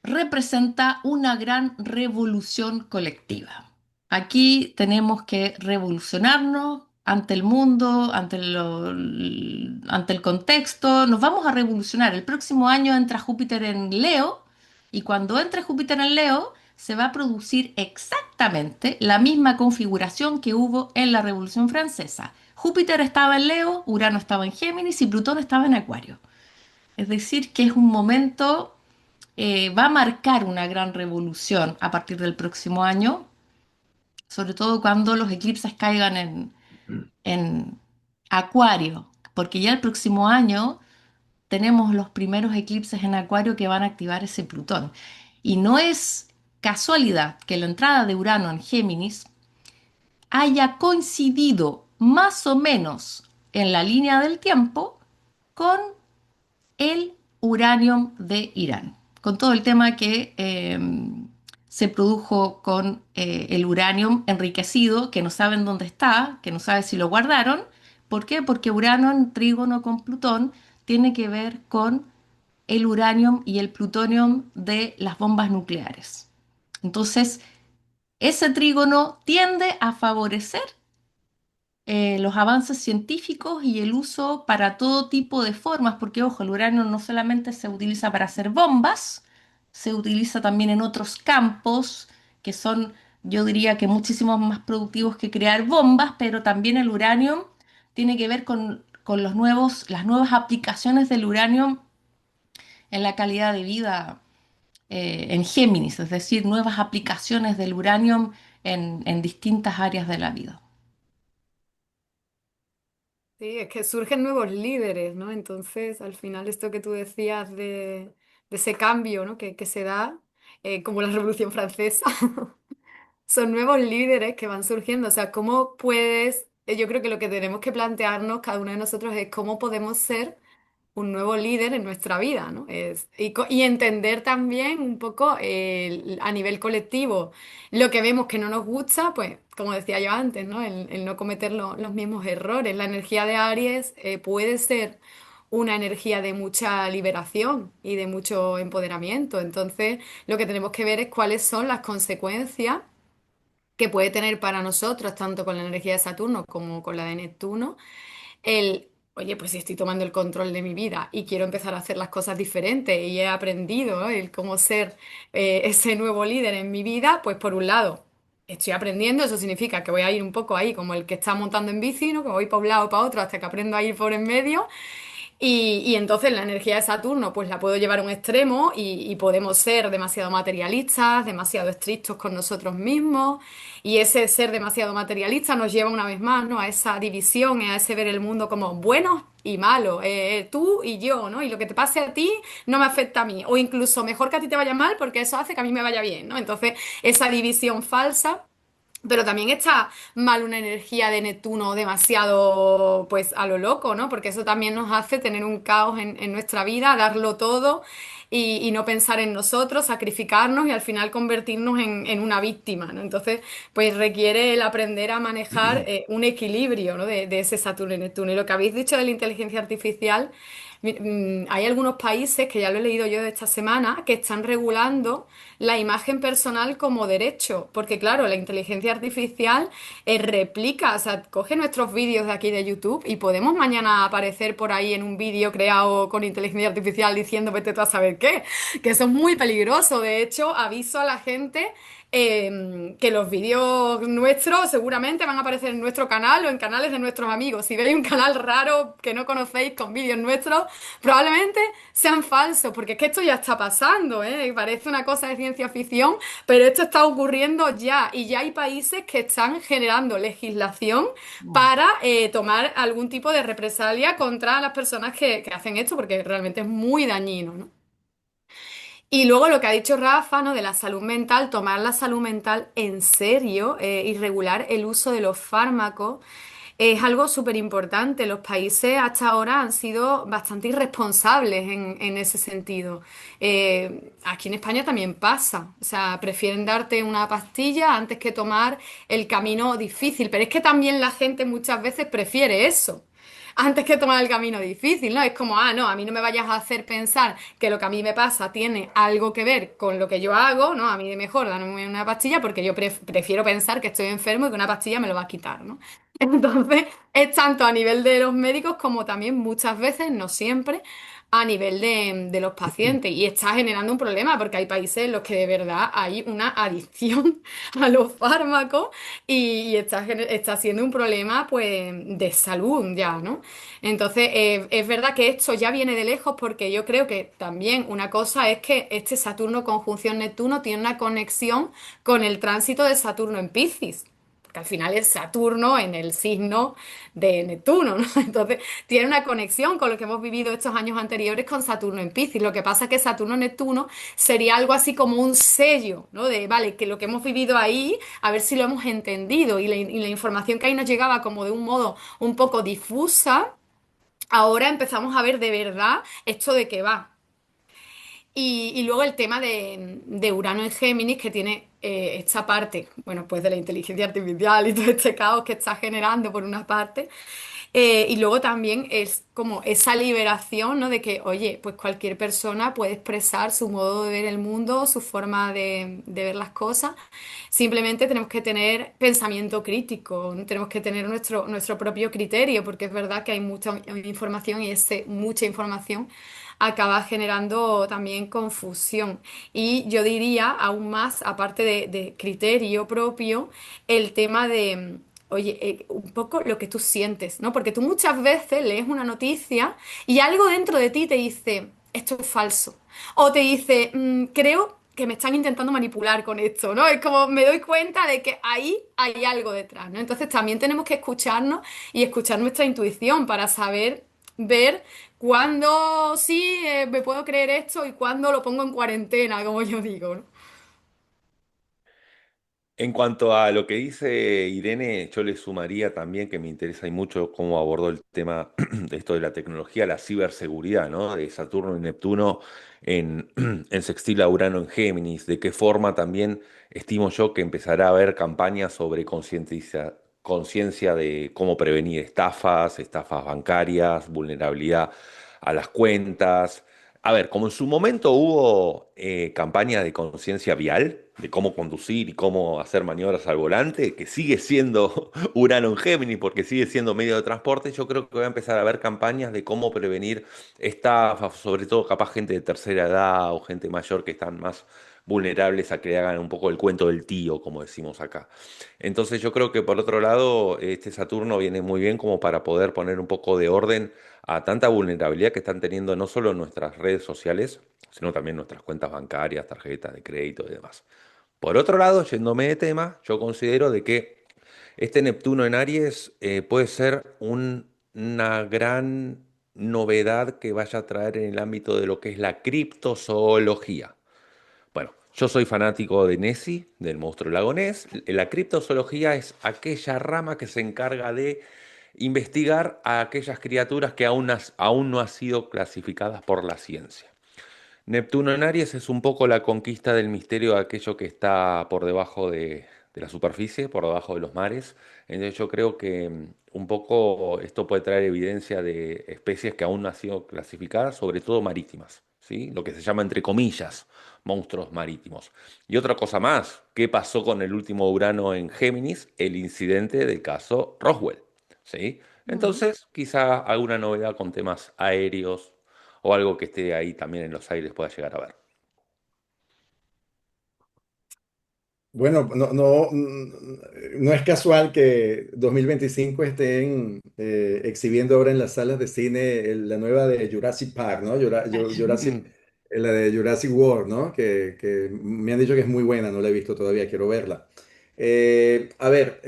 representa una gran revolución colectiva. Aquí tenemos que revolucionarnos ante el mundo, ante el contexto. Nos vamos a revolucionar. El próximo año entra Júpiter en Leo y cuando entre Júpiter en Leo se va a producir exactamente la misma configuración que hubo en la Revolución Francesa. Júpiter estaba en Leo, Urano estaba en Géminis y Plutón estaba en Acuario. Es decir, que es un momento va a marcar una gran revolución a partir del próximo año, sobre todo cuando los eclipses caigan en Acuario, porque ya el próximo año tenemos los primeros eclipses en Acuario que van a activar ese Plutón. Y no es casualidad que la entrada de Urano en Géminis haya coincidido más o menos en la línea del tiempo con el uranium de Irán, con todo el tema que se produjo con el uranium enriquecido, que no saben dónde está, que no saben si lo guardaron. ¿Por qué? Porque Urano en trígono con Plutón tiene que ver con el uranium y el plutonium de las bombas nucleares. Entonces, ese trígono tiende a favorecer los avances científicos y el uso para todo tipo de formas, porque ojo, el uranio no solamente se utiliza para hacer bombas, se utiliza también en otros campos que son, yo diría que muchísimo más productivos que crear bombas, pero también el uranio tiene que ver con las nuevas aplicaciones del uranio en la calidad de vida en Géminis, es decir, nuevas aplicaciones del uranio en distintas áreas de la vida. Sí, es que surgen nuevos líderes, ¿no? Entonces, al final, esto que tú decías de ese cambio, ¿no? que se da, como la Revolución Francesa, son nuevos líderes que van surgiendo. O sea, ¿cómo puedes? Yo creo que lo que tenemos que plantearnos cada uno de nosotros es cómo podemos ser un nuevo líder en nuestra vida, ¿no? Y entender también un poco a nivel colectivo lo que vemos que no nos gusta, pues como decía yo antes, ¿no? El no cometer los mismos errores. La energía de Aries puede ser una energía de mucha liberación y de mucho empoderamiento. Entonces, lo que tenemos que ver es cuáles son las consecuencias que puede tener para nosotros, tanto con la energía de Saturno como con la de Neptuno oye, pues si estoy tomando el control de mi vida y quiero empezar a hacer las cosas diferentes y he aprendido, ¿no? el cómo ser ese nuevo líder en mi vida, pues por un lado, estoy aprendiendo, eso significa que voy a ir un poco ahí como el que está montando en bici, ¿no? Que voy para un lado o para otro hasta que aprendo a ir por en medio. Y entonces la energía de Saturno pues la puedo llevar a un extremo y podemos ser demasiado materialistas, demasiado estrictos con nosotros mismos y ese ser demasiado materialista nos lleva una vez más, ¿no? A esa división, a ese ver el mundo como buenos y malos, tú y yo, ¿no? Y lo que te pase a ti no me afecta a mí o incluso mejor que a ti te vaya mal porque eso hace que a mí me vaya bien, ¿no? Entonces esa división falsa. Pero también está mal una energía de Neptuno demasiado, pues, a lo loco, ¿no? Porque eso también nos hace tener un caos en nuestra vida, darlo todo y no pensar en nosotros, sacrificarnos y al final convertirnos en una víctima, ¿no? Entonces, pues requiere el aprender a manejar un equilibrio, ¿no? de ese Saturno y Neptuno. Y lo que habéis dicho de la inteligencia artificial, hay algunos países, que ya lo he leído yo de esta semana, que están regulando la imagen personal como derecho, porque claro, la inteligencia artificial replica, o sea, coge nuestros vídeos de aquí de YouTube y podemos mañana aparecer por ahí en un vídeo creado con inteligencia artificial diciendo vete tú a saber qué, que eso es muy peligroso. De hecho, aviso a la gente que los vídeos nuestros seguramente van a aparecer en nuestro canal o en canales de nuestros amigos. Si veis un canal raro que no conocéis con vídeos nuestros, probablemente sean falsos, porque es que esto ya está pasando, ¿eh? Parece una cosa de ciencia ficción, pero esto está ocurriendo ya y ya hay países que están generando legislación para tomar algún tipo de represalia contra las personas que hacen esto, porque realmente es muy dañino, ¿no? Y luego lo que ha dicho Rafa, ¿no? De la salud mental, tomar la salud mental en serio y regular el uso de los fármacos es algo súper importante. Los países hasta ahora han sido bastante irresponsables en ese sentido. Aquí en España también pasa. O sea, prefieren darte una pastilla antes que tomar el camino difícil. Pero es que también la gente muchas veces prefiere eso antes que tomar el camino difícil, ¿no? Es como, ah, no, a mí no me vayas a hacer pensar que lo que a mí me pasa tiene algo que ver con lo que yo hago, ¿no? A mí de mejor dame una pastilla porque yo prefiero pensar que estoy enfermo y que una pastilla me lo va a quitar, ¿no? Entonces, es tanto a nivel de los médicos como también muchas veces, no siempre, a nivel de los pacientes. Y está generando un problema porque hay países en los que de verdad hay una adicción a los fármacos y está siendo un problema pues de salud ya, ¿no? Entonces, es verdad que esto ya viene de lejos porque yo creo que también una cosa es que este Saturno conjunción Neptuno tiene una conexión con el tránsito de Saturno en Piscis. Porque al final es Saturno en el signo de Neptuno, ¿no? Entonces, tiene una conexión con lo que hemos vivido estos años anteriores con Saturno en Piscis. Lo que pasa es que Saturno-Neptuno sería algo así como un sello, ¿no? De, vale, que lo que hemos vivido ahí, a ver si lo hemos entendido. Y la información que ahí nos llegaba como de un modo un poco difusa, ahora empezamos a ver de verdad esto de qué va. Y luego el tema de Urano en Géminis, que tiene esta parte, bueno, pues de la inteligencia artificial y todo este caos que está generando por una parte. Y luego también es como esa liberación, ¿no? De que, oye, pues cualquier persona puede expresar su modo de ver el mundo, su forma de ver las cosas. Simplemente tenemos que tener pensamiento crítico, ¿no? Tenemos que tener nuestro propio criterio, porque es verdad que hay mucha información y mucha información acaba generando también confusión. Y yo diría aún más, aparte de criterio propio, el tema de oye, un poco lo que tú sientes, ¿no? Porque tú muchas veces lees una noticia y algo dentro de ti te dice, esto es falso. O te dice, creo que me están intentando manipular con esto, ¿no? Es como me doy cuenta de que ahí hay algo detrás, ¿no? Entonces también tenemos que escucharnos y escuchar nuestra intuición para saber ver cuándo sí me puedo creer esto y cuándo lo pongo en cuarentena, como yo digo, ¿no? En cuanto a lo que dice Irene, yo le sumaría también que me interesa y mucho cómo abordó el tema de esto de la tecnología, la ciberseguridad, ¿no? De Saturno y Neptuno en, en sextil a Urano en Géminis, de qué forma también estimo yo que empezará a haber campañas sobre conciencia de cómo prevenir estafas, estafas bancarias, vulnerabilidad a las cuentas. A ver, como en su momento hubo campaña de conciencia vial, de cómo conducir y cómo hacer maniobras al volante, que sigue siendo Urano en Géminis porque sigue siendo medio de transporte, yo creo que va a empezar a haber campañas de cómo prevenir estafas, sobre todo capaz gente de tercera edad o gente mayor que están más vulnerables a que le hagan un poco el cuento del tío, como decimos acá. Entonces yo creo que por otro lado, este Saturno viene muy bien como para poder poner un poco de orden a tanta vulnerabilidad que están teniendo no solo nuestras redes sociales, sino también nuestras cuentas bancarias, tarjetas de crédito y demás. Por otro lado, yéndome de tema, yo considero de que este Neptuno en Aries puede ser una gran novedad que vaya a traer en el ámbito de lo que es la criptozoología. Bueno, yo soy fanático de Nessie, del monstruo lago Ness. La criptozoología es aquella rama que se encarga de investigar a aquellas criaturas que aún no han sido clasificadas por la ciencia. Neptuno en Aries es un poco la conquista del misterio de aquello que está por debajo de la superficie, por debajo de los mares. Entonces yo creo que un poco esto puede traer evidencia de especies que aún no han sido clasificadas, sobre todo marítimas, ¿sí? Lo que se llama entre comillas monstruos marítimos. Y otra cosa más, ¿qué pasó con el último Urano en Géminis? El incidente del caso Roswell, ¿sí? Mm. Entonces, quizá alguna novedad con temas aéreos o algo que esté ahí también en los aires pueda llegar a ver. Bueno, no es casual que 2025 estén exhibiendo ahora en las salas de cine la nueva de Jurassic Park, ¿no? La de Jurassic World, ¿no? Que me han dicho que es muy buena, no la he visto todavía, quiero verla. A ver,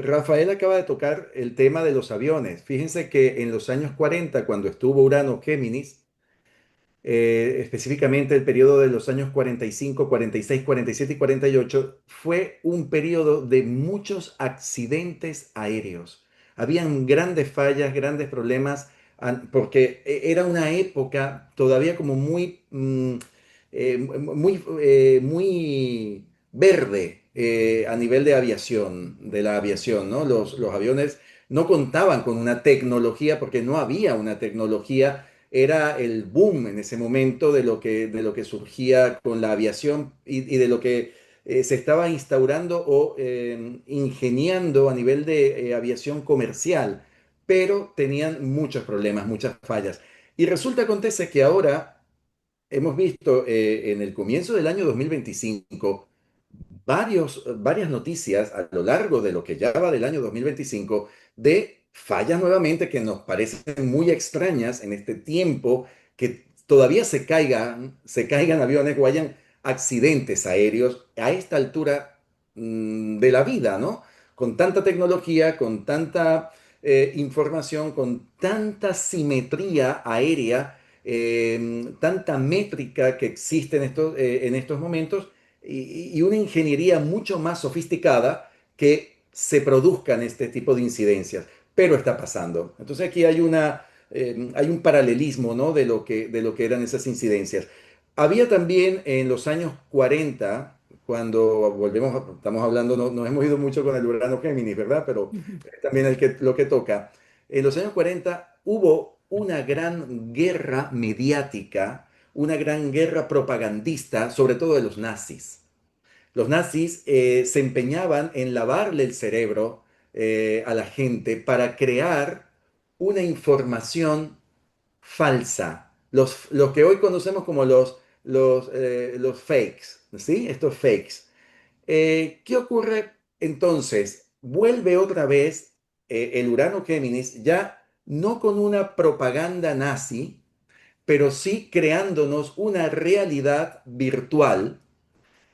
Rafael acaba de tocar el tema de los aviones. Fíjense que en los años 40, cuando estuvo Urano Géminis, específicamente el periodo de los años 45, 46, 47 y 48, fue un periodo de muchos accidentes aéreos. Habían grandes fallas, grandes problemas, porque era una época todavía como muy verde a nivel de aviación, de la aviación, ¿no? Los aviones no contaban con una tecnología porque no había una tecnología, era el boom en ese momento de lo que surgía con la aviación y de lo que se estaba instaurando o ingeniando a nivel de aviación comercial, pero tenían muchos problemas, muchas fallas. Y resulta, acontece que ahora hemos visto en el comienzo del año 2025 varias noticias a lo largo de lo que ya va del año 2025 de fallas nuevamente que nos parecen muy extrañas en este tiempo, que todavía se caigan aviones o hayan accidentes aéreos a esta altura de la vida, ¿no? Con tanta tecnología, con tanta información, con tanta simetría aérea, tanta métrica que existe en estos momentos y una ingeniería mucho más sofisticada que se produzcan este tipo de incidencias. Pero está pasando. Entonces aquí hay un paralelismo, ¿no? de lo que eran esas incidencias. Había también en los años 40, cuando estamos hablando, no, nos hemos ido mucho con el Urano Géminis, ¿verdad? Pero también lo que toca. En los años 40 hubo una gran guerra mediática, una gran guerra propagandista, sobre todo de los nazis. Los nazis se empeñaban en lavarle el cerebro a la gente para crear una información falsa, los que hoy conocemos como los fakes, ¿sí? Estos fakes. ¿Qué ocurre entonces? Vuelve otra vez el Urano Géminis, ya no con una propaganda nazi, pero sí creándonos una realidad virtual,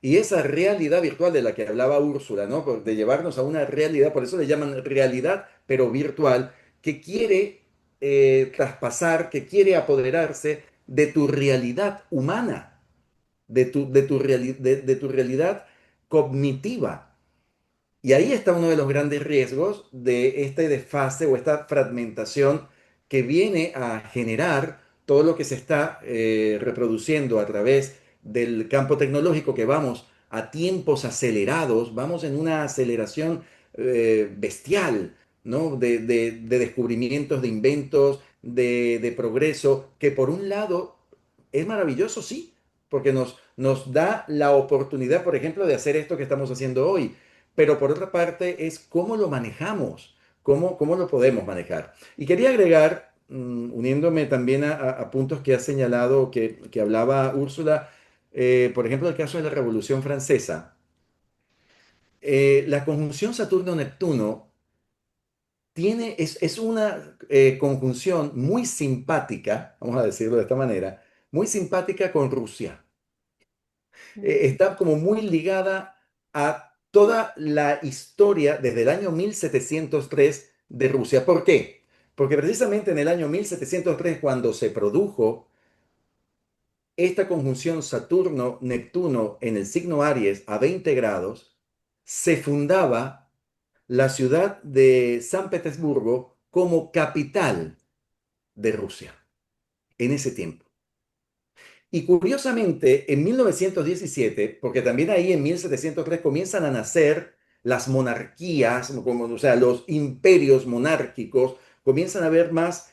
y esa realidad virtual de la que hablaba Úrsula, ¿no? De llevarnos a una realidad, por eso le llaman realidad, pero virtual, que quiere traspasar, que quiere apoderarse de tu realidad humana, de tu realidad cognitiva. Y ahí está uno de los grandes riesgos de este desfase o esta fragmentación que viene a generar todo lo que se está reproduciendo a través del campo tecnológico, que vamos a tiempos acelerados, vamos en una aceleración bestial, ¿no? De descubrimientos, de inventos, de progreso, que por un lado es maravilloso, sí, porque nos da la oportunidad, por ejemplo, de hacer esto que estamos haciendo hoy, pero por otra parte es cómo lo manejamos, cómo lo podemos manejar. Y quería agregar, uniéndome también a puntos que ha señalado, que hablaba Úrsula, por ejemplo, el caso de la Revolución Francesa. La conjunción Saturno-Neptuno es una conjunción muy simpática, vamos a decirlo de esta manera, muy simpática con Rusia. Está como muy ligada a toda la historia desde el año 1703 de Rusia. ¿Por qué? Porque precisamente en el año 1703, cuando se produjo esta conjunción Saturno-Neptuno en el signo Aries a 20 grados, se fundaba la ciudad de San Petersburgo como capital de Rusia. en ese tiempo. Y curiosamente, en 1917, porque también ahí en 1703 comienzan a nacer las monarquías, como, o sea, los imperios monárquicos, comienzan a haber más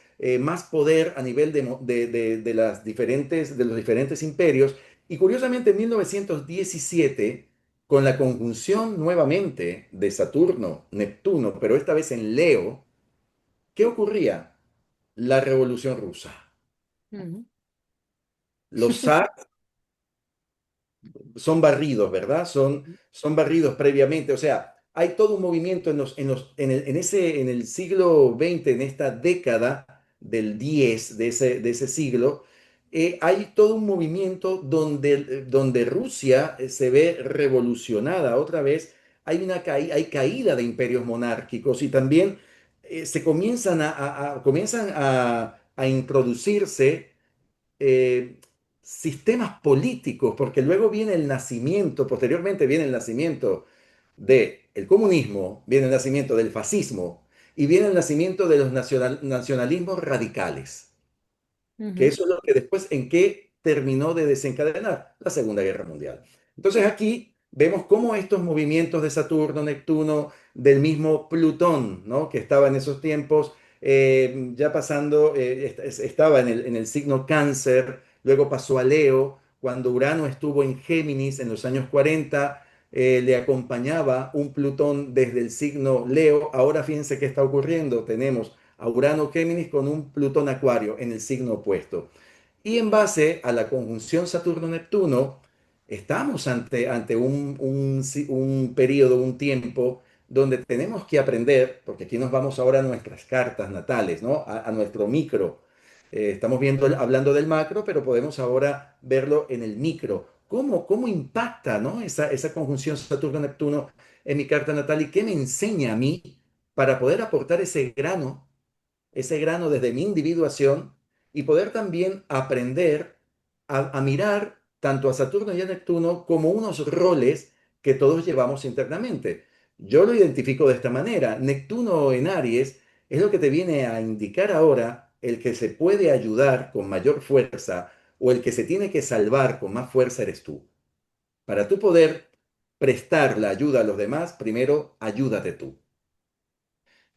poder a nivel de los diferentes imperios. Y curiosamente, en 1917, con la conjunción nuevamente de Saturno, Neptuno, pero esta vez en Leo, ¿qué ocurría? La Revolución Rusa. Ujú. Los zares son barridos, ¿verdad? Son barridos previamente. O sea, hay todo un movimiento en el siglo XX, en esta década del 10 de ese siglo, hay todo un movimiento donde Rusia se ve revolucionada otra vez. Hay caída de imperios monárquicos y también se comienzan a introducirse sistemas políticos, porque luego viene el nacimiento, posteriormente viene el nacimiento del comunismo, viene el nacimiento del fascismo y viene el nacimiento de los nacionalismos radicales, que Ujú. eso es lo que después, ¿en qué terminó de desencadenar? La Segunda Guerra Mundial. Entonces aquí vemos cómo estos movimientos de Saturno, Neptuno, del mismo Plutón, ¿no? Que estaba en esos tiempos, ya pasando, estaba en el signo Cáncer, luego pasó a Leo, cuando Urano estuvo en Géminis en los años 40, le acompañaba un Plutón desde el signo Leo. Ahora fíjense qué está ocurriendo. Tenemos a Urano Géminis con un Plutón Acuario en el signo opuesto. Y en base a la conjunción Saturno-Neptuno, estamos ante un periodo, un tiempo donde tenemos que aprender, porque aquí nos vamos ahora a nuestras cartas natales, ¿no? A nuestro micro. Estamos hablando del macro, pero podemos ahora verlo en el micro. ¿Cómo impacta, ¿no? esa conjunción Saturno-Neptuno en mi carta natal y qué me enseña a mí para poder aportar ese grano desde mi individuación y poder también aprender a mirar tanto a Saturno y a Neptuno como unos roles que todos llevamos internamente. Yo lo identifico de esta manera. Neptuno en Aries es lo que te viene a indicar ahora el que se puede ayudar con mayor fuerza o el que se tiene que salvar con más fuerza eres tú. Para tú poder prestar la ayuda a los demás, primero ayúdate tú.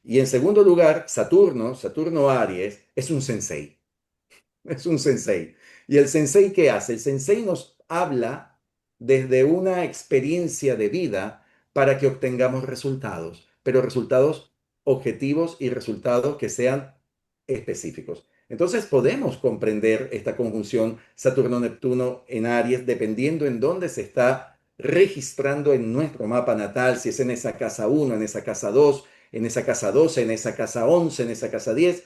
Y en segundo lugar, Saturno Aries, es un sensei. Es un sensei. ¿Y el sensei qué hace? El sensei nos habla desde una experiencia de vida para que obtengamos resultados, pero resultados objetivos y resultados que sean específicos. Entonces podemos comprender esta conjunción Saturno-Neptuno en Aries dependiendo en dónde se está registrando en nuestro mapa natal, si es en esa casa 1, en esa casa 2, en esa casa 12, en esa casa 11, en esa casa 10.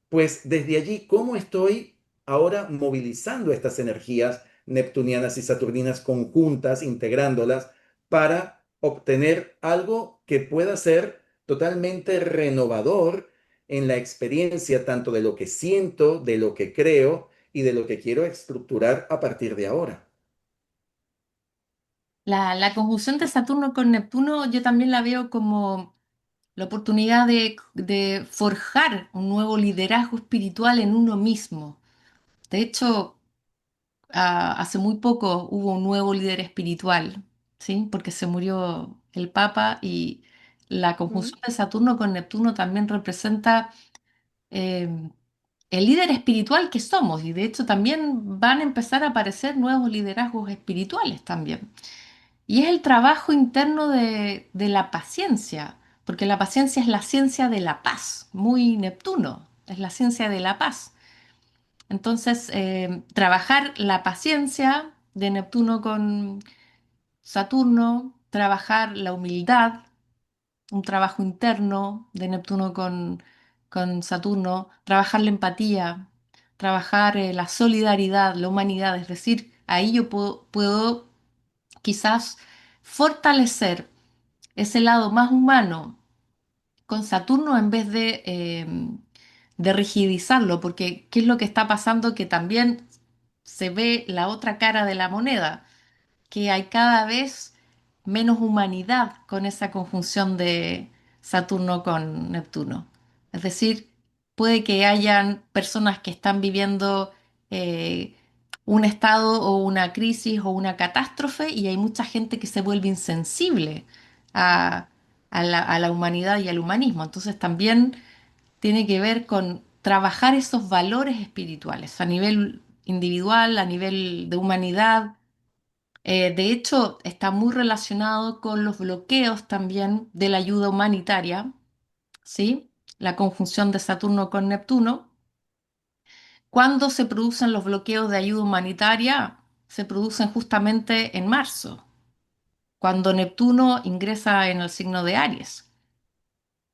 Pues desde allí, ¿cómo estoy ahora movilizando estas energías neptunianas y saturninas conjuntas, integrándolas para obtener algo que pueda ser totalmente renovador en la experiencia tanto de lo que siento, de lo que creo y de lo que quiero estructurar a partir de ahora? La conjunción de Saturno con Neptuno yo también la veo como la oportunidad de forjar un nuevo liderazgo espiritual en uno mismo. De hecho, hace muy poco hubo un nuevo líder espiritual, ¿sí? Porque se murió el Papa y la Ujú. conjunción de Saturno con Neptuno también representa eh, el líder espiritual que somos y de hecho también van a empezar a aparecer nuevos liderazgos espirituales también. Y es el trabajo interno de la paciencia, porque la paciencia es la ciencia de la paz, muy Neptuno, es la ciencia de la paz. Entonces, trabajar la paciencia de Neptuno con Saturno, trabajar la humildad, un trabajo interno de Neptuno con Saturno, trabajar la empatía, trabajar la solidaridad, la humanidad, es decir, ahí yo puedo quizás fortalecer ese lado más humano con Saturno en vez de rigidizarlo, porque ¿qué es lo que está pasando? Que también se ve la otra cara de la moneda, que hay cada vez menos humanidad con esa conjunción de Saturno con Neptuno. Es decir, puede que hayan personas que están viviendo eh, un estado o una crisis o una catástrofe y hay mucha gente que se vuelve insensible a, a la humanidad y al humanismo. Entonces también tiene que ver con trabajar esos valores espirituales a nivel individual, a nivel de humanidad. De hecho, está muy relacionado con los bloqueos también de la ayuda humanitaria, ¿sí? La conjunción de Saturno con Neptuno. ¿Cuándo se producen los bloqueos de ayuda humanitaria? Se producen justamente en marzo, cuando Neptuno ingresa en el signo de Aries.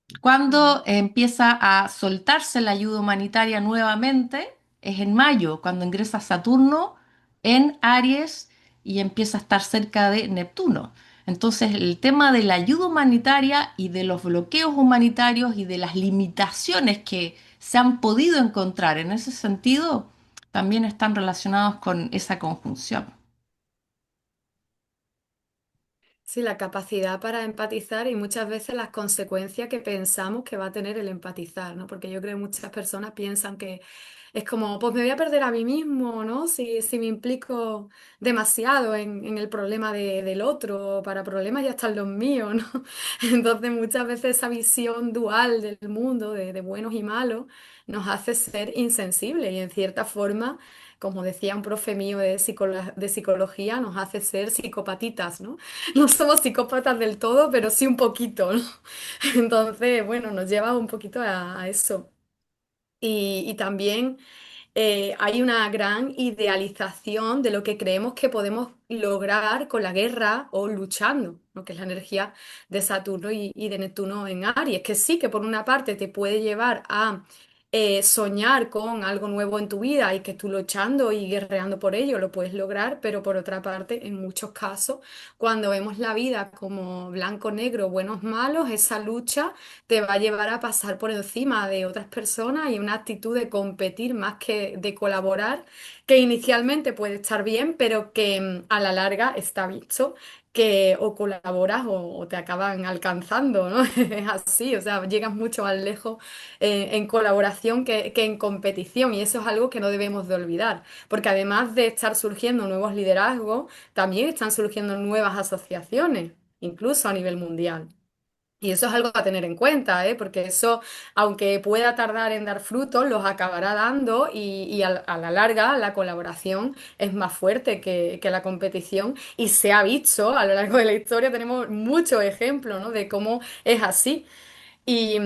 Mm. Cuando empieza a soltarse la ayuda humanitaria nuevamente, es en mayo, cuando ingresa Saturno en Aries y empieza a estar cerca de Neptuno. Entonces, el tema de la ayuda humanitaria y de los bloqueos humanitarios y de las limitaciones que se han podido encontrar en ese sentido, también están relacionados con esa conjunción. Sí, la capacidad para empatizar y muchas veces las consecuencias que pensamos que va a tener el empatizar, ¿no? Porque yo creo que muchas personas piensan que es como, pues me voy a perder a mí mismo, ¿no? Si me implico demasiado en el problema del otro, para problemas ya están los míos, ¿no? Entonces muchas veces esa visión dual del mundo, de buenos y malos, nos hace ser insensibles y en cierta forma, como decía un profe mío de psicología, nos hace ser psicopatitas, ¿no? No somos psicópatas del todo, pero sí un poquito, ¿no? Entonces, bueno, nos lleva un poquito a eso. Y también hay una gran idealización de lo que creemos que podemos lograr con la guerra o luchando, ¿no? Que es la energía de Saturno y de Neptuno en Aries, que sí que por una parte te puede llevar a soñar con algo nuevo en tu vida y que tú luchando y guerreando por ello lo puedes lograr, pero por otra parte, en muchos casos, cuando vemos la vida como blanco-negro, buenos, malos, esa lucha te va a llevar a pasar por encima de otras personas y una actitud de competir más que de colaborar, que inicialmente puede estar bien, pero que a la larga está visto que o colaboras o te acaban alcanzando, ¿no? Es así, o sea, llegas mucho más lejos en colaboración que en competición y eso es algo que no debemos de olvidar, porque además de estar surgiendo nuevos liderazgos, también están surgiendo nuevas asociaciones, incluso a nivel mundial. Y eso es algo a tener en cuenta, ¿eh? Porque eso, aunque pueda tardar en dar frutos, los acabará dando y a la larga la colaboración es más fuerte que la competición y se ha visto a lo largo de la historia, tenemos muchos ejemplos, ¿no? De cómo es así. Y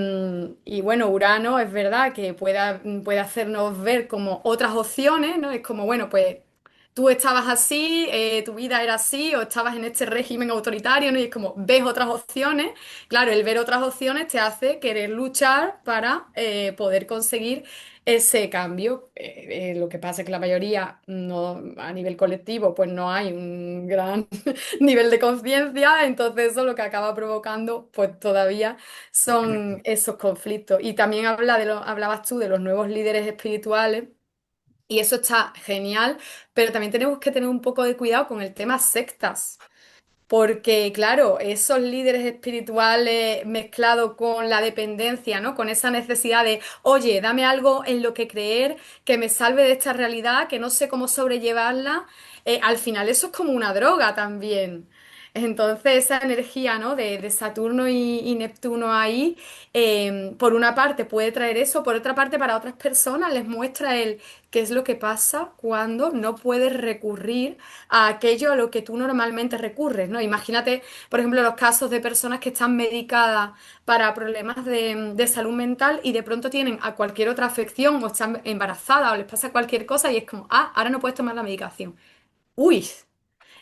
bueno, Urano es verdad que puede hacernos ver como otras opciones, ¿no? Es como, bueno, pues tú estabas así, tu vida era así, o estabas en este régimen autoritario, ¿no? Y es como, ves otras opciones. Claro, el ver otras opciones te hace querer luchar para poder conseguir ese cambio. Lo que pasa es que la mayoría, no, a nivel colectivo, pues no hay un gran nivel de conciencia, entonces eso lo que acaba provocando, pues todavía son esos conflictos. Y también hablabas tú de los nuevos líderes espirituales. Y eso está genial, pero también tenemos que tener un poco de cuidado con el tema sectas. Porque, claro, esos líderes espirituales mezclados con la dependencia, ¿no? Con esa necesidad de, oye, dame algo en lo que creer, que me salve de esta realidad, que no sé cómo sobrellevarla, al final eso es como una droga también. Entonces, esa energía, ¿no? de Saturno y Neptuno ahí, por una parte puede traer eso, por otra parte para otras personas les muestra el qué es lo que pasa cuando no puedes recurrir a aquello a lo que tú normalmente recurres, ¿no? Imagínate, por ejemplo, los casos de personas que están medicadas para problemas de salud mental y de pronto tienen a cualquier otra afección o están embarazadas o les pasa cualquier cosa y es como, ah, ahora no puedes tomar la medicación. Uy,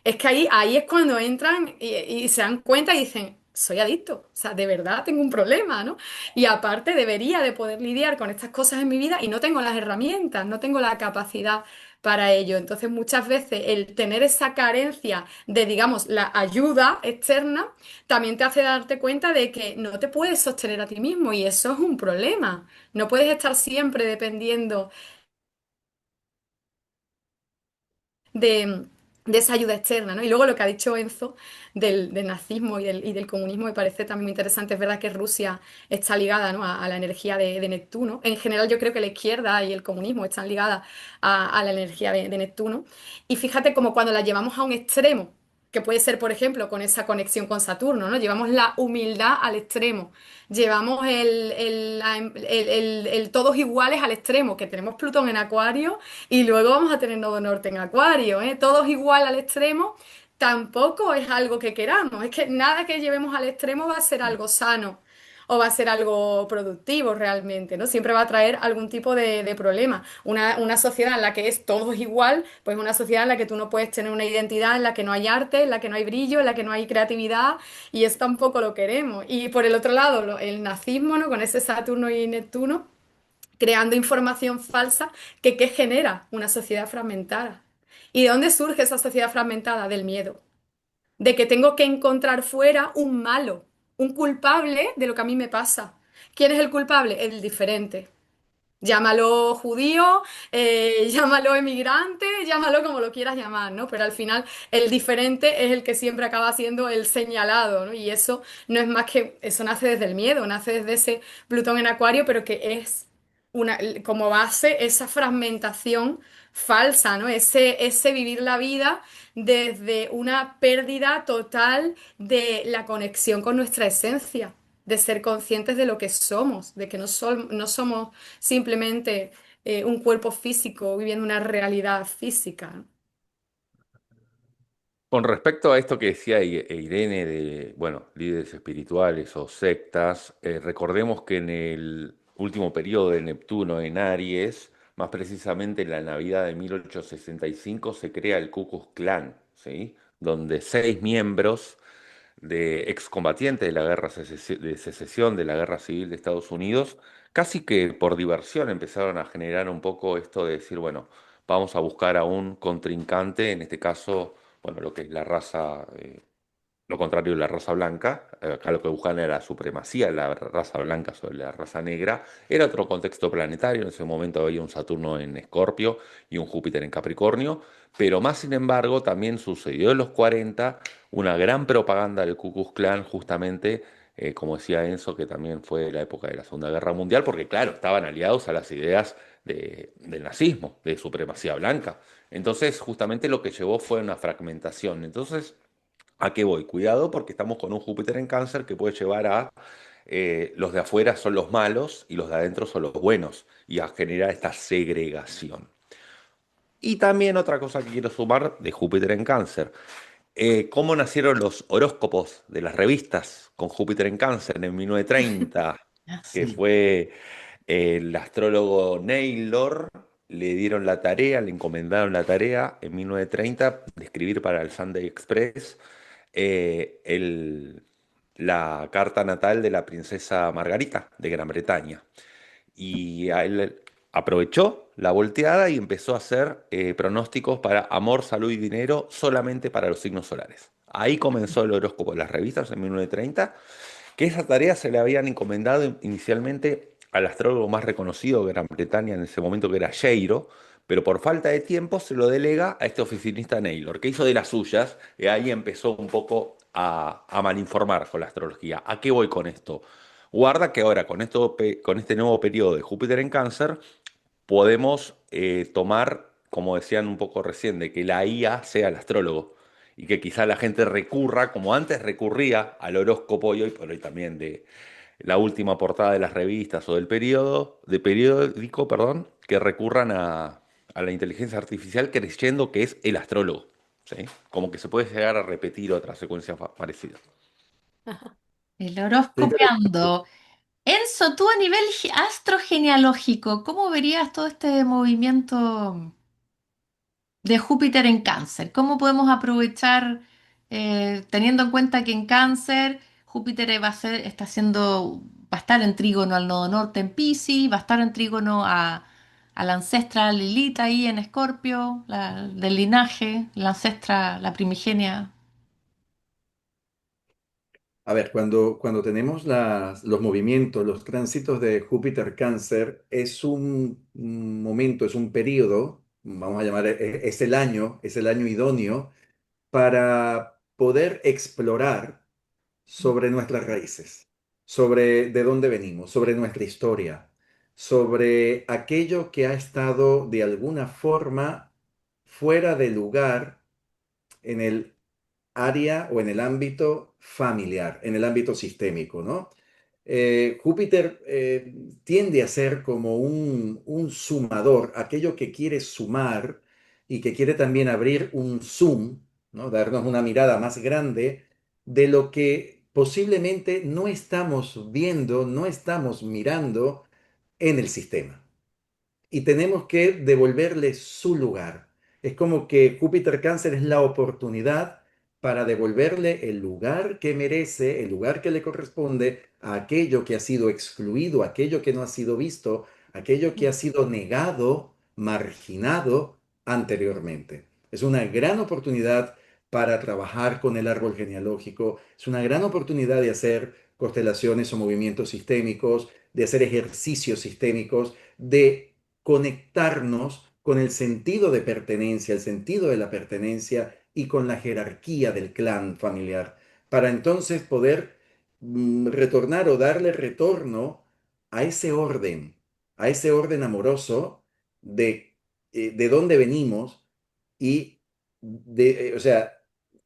es que ahí es cuando entran y se dan cuenta y dicen, soy adicto, o sea, de verdad tengo un problema, ¿no? Y aparte debería de poder lidiar con estas cosas en mi vida y no tengo las herramientas, no tengo la capacidad para ello. Entonces muchas veces el tener esa carencia de, digamos, la ayuda externa, también te hace darte cuenta de que no te puedes sostener a ti mismo y eso es un problema. No puedes estar siempre dependiendo de esa ayuda externa, ¿no? Y luego lo que ha dicho Enzo del nazismo y del comunismo me parece también muy interesante. Es verdad que Rusia está ligada, ¿no? a la energía de Neptuno. En general yo creo que la izquierda y el comunismo están ligadas a la energía de Neptuno. Y fíjate como cuando la llevamos a un extremo, que puede ser, por ejemplo, con esa conexión con Saturno, ¿no? Llevamos la humildad al extremo. Llevamos el todos iguales al extremo, que tenemos Plutón en Acuario y luego vamos a tener Nodo Norte en Acuario, ¿eh? Todos igual al extremo, tampoco es algo que queramos. Es que nada que llevemos al extremo va a ser algo sano o va a ser algo productivo realmente, ¿no? Siempre va a traer algún tipo de problema. Una sociedad en la que es todo igual, pues una sociedad en la que tú no puedes tener una identidad, en la que no hay arte, en la que no hay brillo, en la que no hay creatividad, y eso tampoco lo queremos. Y por el otro lado, el nazismo, ¿no? Con ese Saturno y Neptuno creando información falsa que genera una sociedad fragmentada. ¿Y de dónde surge esa sociedad fragmentada? Del miedo, de que tengo que encontrar fuera un malo, un culpable de lo que a mí me pasa. ¿Quién es el culpable? El diferente. Llámalo judío, llámalo emigrante, llámalo como lo quieras llamar, ¿no? Pero al final el diferente es el que siempre acaba siendo el señalado, ¿no? Y eso no es más que, eso nace desde el miedo, nace desde ese Plutón en Acuario, pero que es como base esa fragmentación falsa, ¿no? Ese vivir la vida desde una pérdida total de la conexión con nuestra esencia, de ser conscientes de lo que somos, de que no somos simplemente un cuerpo físico viviendo una realidad física, ¿no? Con respecto a esto que decía Irene de, bueno, líderes espirituales o sectas, recordemos que en el último periodo de Neptuno en Aries, más precisamente en la Navidad de 1865, se crea el Ku Klux Klan, ¿sí? Donde 6 miembros de excombatientes de la de secesión de la Guerra Civil de Estados Unidos, casi que por diversión empezaron a generar un poco esto de decir, bueno, vamos a buscar a un contrincante, en este caso, bueno, lo que es la raza, lo contrario de la raza blanca, acá lo que buscaban era la supremacía de la raza blanca sobre la raza negra, era otro contexto planetario, en ese momento había un Saturno en Escorpio y un Júpiter en Capricornio, pero más sin embargo también sucedió en los 40 una gran propaganda del Ku Klux Klan justamente, como decía Enzo, que también fue la época de la Segunda Guerra Mundial, porque claro, estaban aliados a las ideas del nazismo, de supremacía blanca. Entonces, justamente lo que llevó fue una fragmentación. Entonces, ¿a qué voy? Cuidado porque estamos con un Júpiter en Cáncer que puede llevar a los de afuera son los malos y los de adentro son los buenos y a generar esta segregación. Y también otra cosa que quiero sumar de Júpiter en Cáncer. ¿Cómo nacieron los horóscopos de las revistas con Júpiter en Cáncer en 1930? Ah, Que sí. fue el astrólogo Naylor, le dieron la tarea, le encomendaron la tarea en 1930 de escribir para el Sunday Express eh, el- la carta natal de la princesa Margarita de Gran Bretaña. Y a él aprovechó la volteada y empezó a hacer pronósticos para amor, salud y dinero solamente para los signos solares. Ahí comenzó el horóscopo de las revistas en 1930, que esa tarea se le habían encomendado inicialmente al astrólogo más reconocido de Gran Bretaña en ese momento, que era Sheiro, pero por falta de tiempo se lo delega a este oficinista Naylor, que hizo de las suyas, y ahí empezó un poco a malinformar con la astrología. ¿A qué voy con esto? Guarda que ahora con este nuevo periodo de Júpiter en Cáncer podemos tomar, como decían un poco recién, de que la IA sea el astrólogo y que quizá la gente recurra, como antes recurría al horóscopo y hoy por hoy también de la última portada de las revistas o del de periódico, perdón, que recurran a la inteligencia artificial creyendo que es el astrólogo, ¿sí? Como que se puede llegar a repetir otra secuencia parecida. El Qué interesante. horoscopeando. Enzo, tú a nivel astrogenealógico, ¿cómo verías todo este movimiento de Júpiter en Cáncer? ¿Cómo podemos aprovechar, teniendo en cuenta que en Cáncer Júpiter está haciendo, va a estar en trígono al nodo norte en Piscis, va a estar en trígono a la ancestra Lilith ahí en Escorpio, del linaje, la ancestra, la primigenia. A ver, cuando tenemos los movimientos, los tránsitos de Júpiter Cáncer, es un momento, es un periodo, vamos a llamar, es el año idóneo para poder explorar sobre nuestras raíces, sobre de dónde venimos, sobre nuestra historia, sobre aquello que ha estado de alguna forma fuera de lugar en el área o en el ámbito familiar, en el ámbito sistémico, ¿no? Júpiter tiende a ser como un sumador, aquello que quiere sumar y que quiere también abrir un zoom, ¿no? Darnos una mirada más grande de lo que posiblemente no estamos viendo, no estamos mirando en el sistema y tenemos que devolverle su lugar. Es como que Júpiter Cáncer es la oportunidad para devolverle el lugar que merece, el lugar que le corresponde a aquello que ha sido excluido, aquello que no ha sido visto, aquello que ha sido negado, marginado anteriormente. Es una gran oportunidad para trabajar con el árbol genealógico, es una gran oportunidad de hacer constelaciones o movimientos sistémicos, de hacer ejercicios sistémicos, de conectarnos con el sentido de pertenencia, el sentido de la pertenencia y con la jerarquía del clan familiar, para entonces poder retornar o darle retorno a ese orden amoroso de dónde venimos y o sea,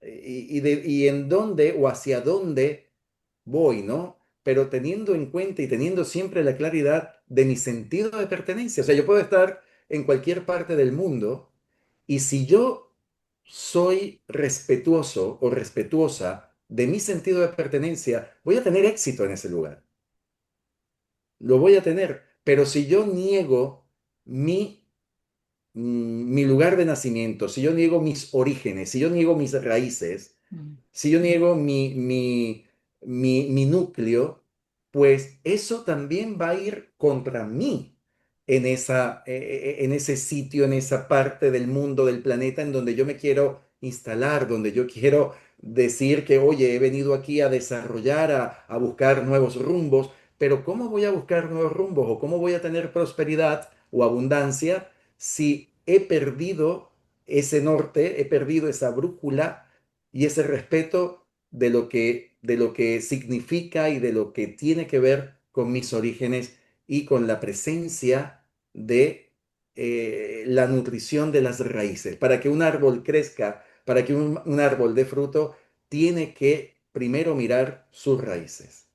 y en dónde o hacia dónde voy, ¿no? Pero teniendo en cuenta y teniendo siempre la claridad de mi sentido de pertenencia. O sea, yo puedo estar en cualquier parte del mundo y si yo soy respetuoso o respetuosa de mi sentido de pertenencia, voy a tener éxito en ese lugar. Lo voy a tener. Pero si yo niego mi mi lugar de nacimiento, si yo niego mis orígenes, si yo niego mis raíces, Mm. si yo niego mi núcleo, pues eso también va a ir contra mí en ese sitio, en esa parte del mundo, del planeta en donde yo me quiero instalar, donde yo quiero decir que, oye, he venido aquí a desarrollar, a buscar nuevos rumbos, pero ¿cómo voy a buscar nuevos rumbos o cómo voy a tener prosperidad o abundancia si he perdido ese norte, he perdido esa brújula y ese respeto de lo que significa y de lo que tiene que ver con mis orígenes y con la presencia de la nutrición de las raíces? Para que un árbol crezca, para que un árbol dé fruto, tiene que primero mirar sus raíces.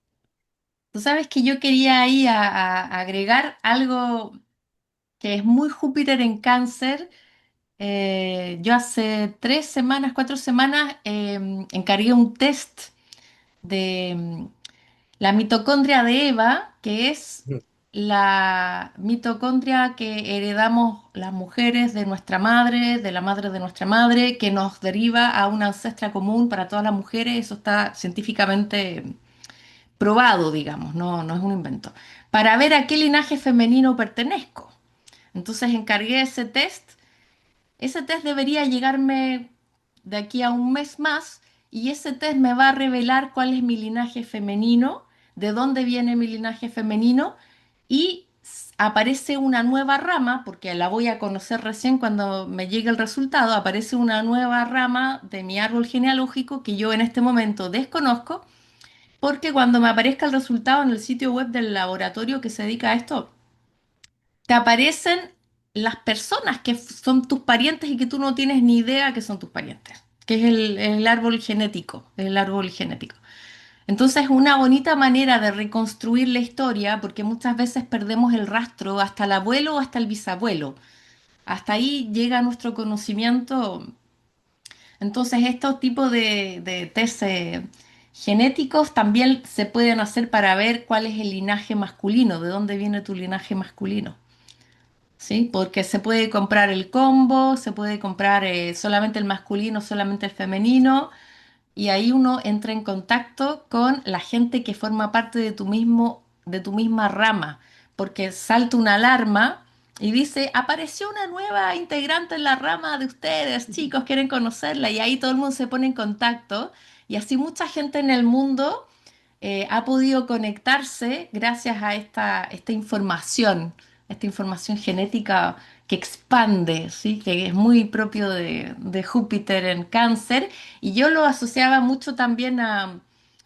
Tú sabes que yo quería ahí a agregar algo que es muy Júpiter en Cáncer. Yo hace 3 semanas, 4 semanas, encargué un test de la mitocondria de Eva, que es la mitocondria que heredamos las mujeres de nuestra madre, de la madre de nuestra madre, que nos deriva a una ancestra común para todas las mujeres. Eso está científicamente probado, digamos, no es un invento, para ver a qué linaje femenino pertenezco. Entonces encargué ese test. Ese test debería llegarme de aquí a un mes más y ese test me va a revelar cuál es mi linaje femenino, de dónde viene mi linaje femenino y aparece una nueva rama, porque la voy a conocer recién cuando me llegue el resultado, aparece una nueva rama de mi árbol genealógico que yo en este momento desconozco, porque cuando me aparezca el resultado en el sitio web del laboratorio que se dedica a esto, te aparecen las personas que son tus parientes y que tú no tienes ni idea que son tus parientes, que es el árbol genético, el árbol genético. Entonces es una bonita manera de reconstruir la historia porque muchas veces perdemos el rastro hasta el abuelo o hasta el bisabuelo. Hasta ahí llega nuestro conocimiento. Entonces estos tipos de test genéticos también se pueden hacer para ver cuál es el linaje masculino, de dónde viene tu linaje masculino. ¿Sí? Porque se puede comprar el combo, se puede comprar solamente el masculino, solamente el femenino, y ahí uno entra en contacto con la gente que forma parte de tu mismo, de tu misma rama, porque salta una alarma y dice, apareció una nueva integrante en la rama de ustedes, chicos, quieren conocerla, y ahí todo el mundo se pone en contacto, y así mucha gente en el mundo ha podido conectarse gracias a esta información esta información genética que expande, ¿sí? Que es muy propio de Júpiter en Cáncer. Y yo lo asociaba mucho también a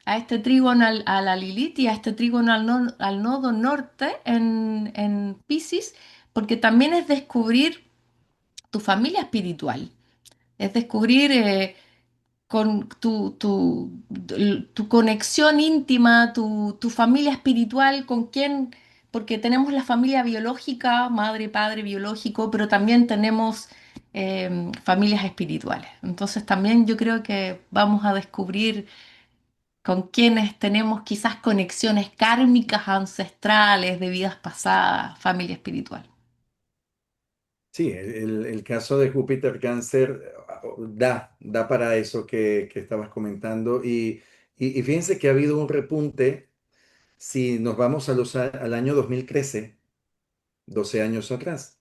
este trígono a la Lilith y a este trígono al nodo norte en Piscis, porque también es descubrir tu familia espiritual, es descubrir con tu conexión íntima, tu familia espiritual, con quién, porque tenemos la familia biológica, madre, padre biológico, pero también tenemos familias espirituales. Entonces también yo creo que vamos a descubrir con quienes tenemos quizás conexiones kármicas ancestrales de vidas pasadas, familia espiritual. Sí, el caso de Júpiter Cáncer da para eso que estabas comentando y fíjense que ha habido un repunte si nos vamos al año 2013, 12 años atrás.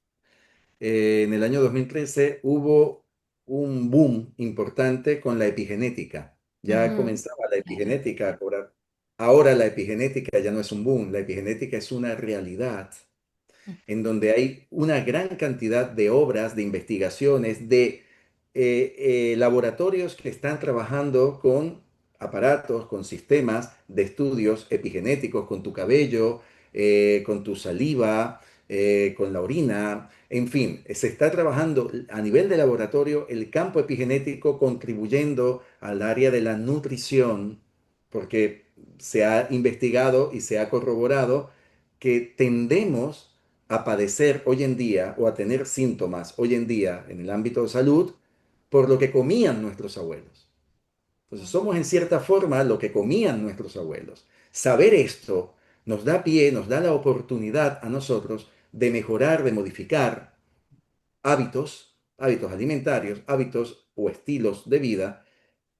En el año 2013 hubo un boom importante con la epigenética. Ya Ujú. comenzaba la epigenética a cobrar. Ahora la epigenética ya no es un boom, la epigenética es una realidad en donde hay una gran cantidad de obras, de investigaciones, de laboratorios que están trabajando con aparatos, con sistemas de estudios epigenéticos, con tu cabello, con tu saliva, con la orina, en fin, se está trabajando a nivel de laboratorio el campo epigenético contribuyendo al área de la nutrición, porque se ha investigado y se ha corroborado que tendemos a padecer hoy en día o a tener síntomas hoy en día en el ámbito de salud por lo que comían nuestros abuelos. Entonces somos en cierta forma lo que comían nuestros abuelos. Saber esto nos da pie, nos da la oportunidad a nosotros de mejorar, de modificar hábitos alimentarios, hábitos o estilos de vida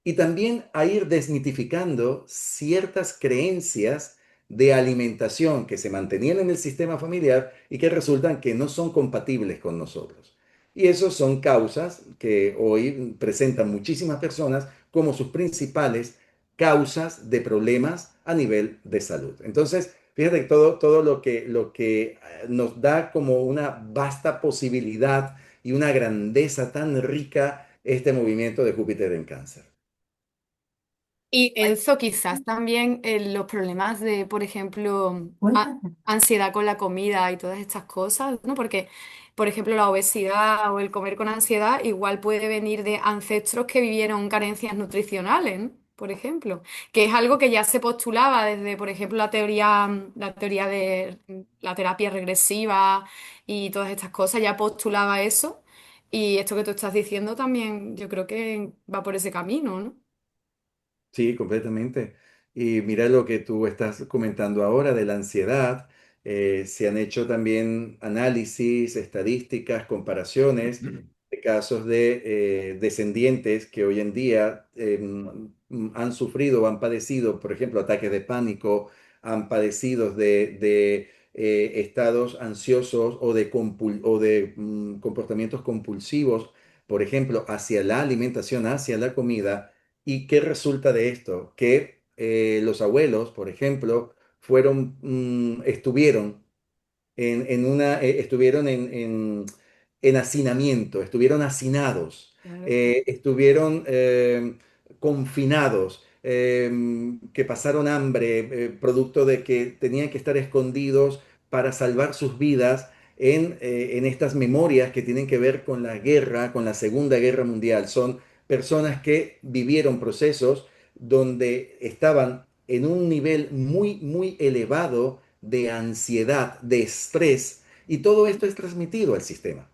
y también a ir desmitificando ciertas creencias de alimentación que se mantenían en el sistema familiar y que resultan que no son compatibles con nosotros. Y esas son causas que hoy presentan muchísimas personas como sus principales causas de problemas a nivel de salud. Entonces, fíjate que todo lo que nos da como una vasta posibilidad y una grandeza tan rica este movimiento de Júpiter en Cáncer. Y Enzo, quizás también los problemas de, por ejemplo, Cuéntame. ansiedad con la comida y todas estas cosas, ¿no? Porque, por ejemplo, la obesidad o el comer con ansiedad igual puede venir de ancestros que vivieron carencias nutricionales, ¿no? Por ejemplo, que es algo que ya se postulaba desde, por ejemplo, la teoría de la terapia regresiva y todas estas cosas, ya postulaba eso. Y esto que tú estás diciendo también, yo creo que va por ese camino, ¿no? Sí, completamente. Y mira lo que tú estás comentando ahora de la ansiedad. Se han hecho también análisis, estadísticas, comparaciones de casos de descendientes que hoy en día han sufrido o han padecido, por ejemplo, ataques de pánico, han padecido de estados ansiosos o de comportamientos compulsivos, por ejemplo, hacia la alimentación, hacia la comida. ¿Y qué resulta de esto? Que los abuelos, por ejemplo, estuvieron estuvieron en hacinamiento, estuvieron hacinados, Claro. estuvieron confinados, que pasaron hambre, producto de que tenían que estar escondidos para salvar sus vidas en estas memorias que tienen que ver con la guerra, con la Segunda Guerra Mundial. Son personas que vivieron procesos donde estaban en un nivel muy, muy elevado de ansiedad, de estrés, y todo esto es transmitido al sistema.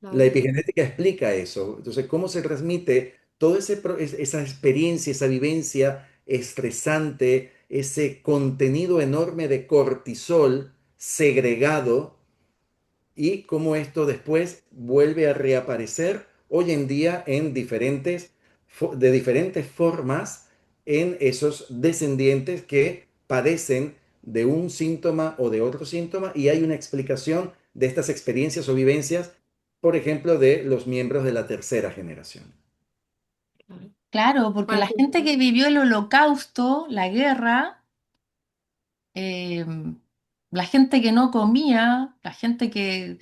La Claro. epigenética explica eso. Entonces, ¿cómo se transmite toda esa experiencia, esa vivencia estresante, ese contenido enorme de cortisol segregado y cómo esto después vuelve a reaparecer hoy en día de diferentes formas en esos descendientes que padecen de un síntoma o de otro síntoma y hay una explicación de estas experiencias o vivencias, por ejemplo, de los miembros de la tercera generación. Claro. Claro, porque Bueno, la gente que vivió el holocausto, la guerra, eh, la gente que no comía, la gente que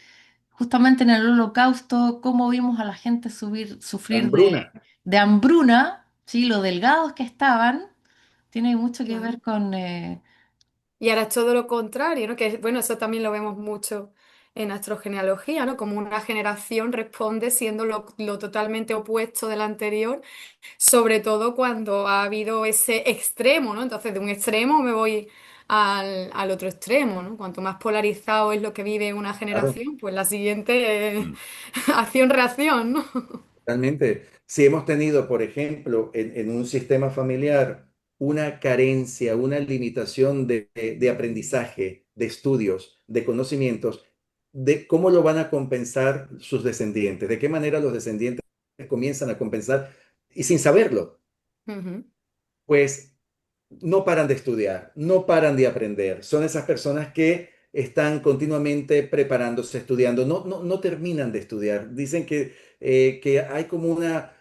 justamente en el Holocausto, cómo vimos a la gente sufrir Hambruna. de hambruna, ¿sí? Lo delgados que estaban, tiene mucho que Claro. ver con... Y ahora es todo lo contrario, ¿no? Que bueno, eso también lo vemos mucho en nuestra genealogía, ¿no? Como una generación responde siendo lo totalmente opuesto de la anterior, sobre todo cuando ha habido ese extremo, ¿no? Entonces, de un extremo me voy al otro extremo, ¿no? Cuanto más polarizado es lo que vive una Claro. generación, pues la siguiente Mm. acción-reacción, ¿no? Realmente, si hemos tenido, por ejemplo, en un sistema familiar una carencia, una limitación de aprendizaje, de estudios, de conocimientos, de cómo lo van a compensar sus descendientes, de qué manera los descendientes comienzan a compensar y sin saberlo, Ujú. pues no paran de estudiar, no paran de aprender. Son esas personas que están continuamente preparándose, estudiando, no terminan de estudiar. Dicen que hay como una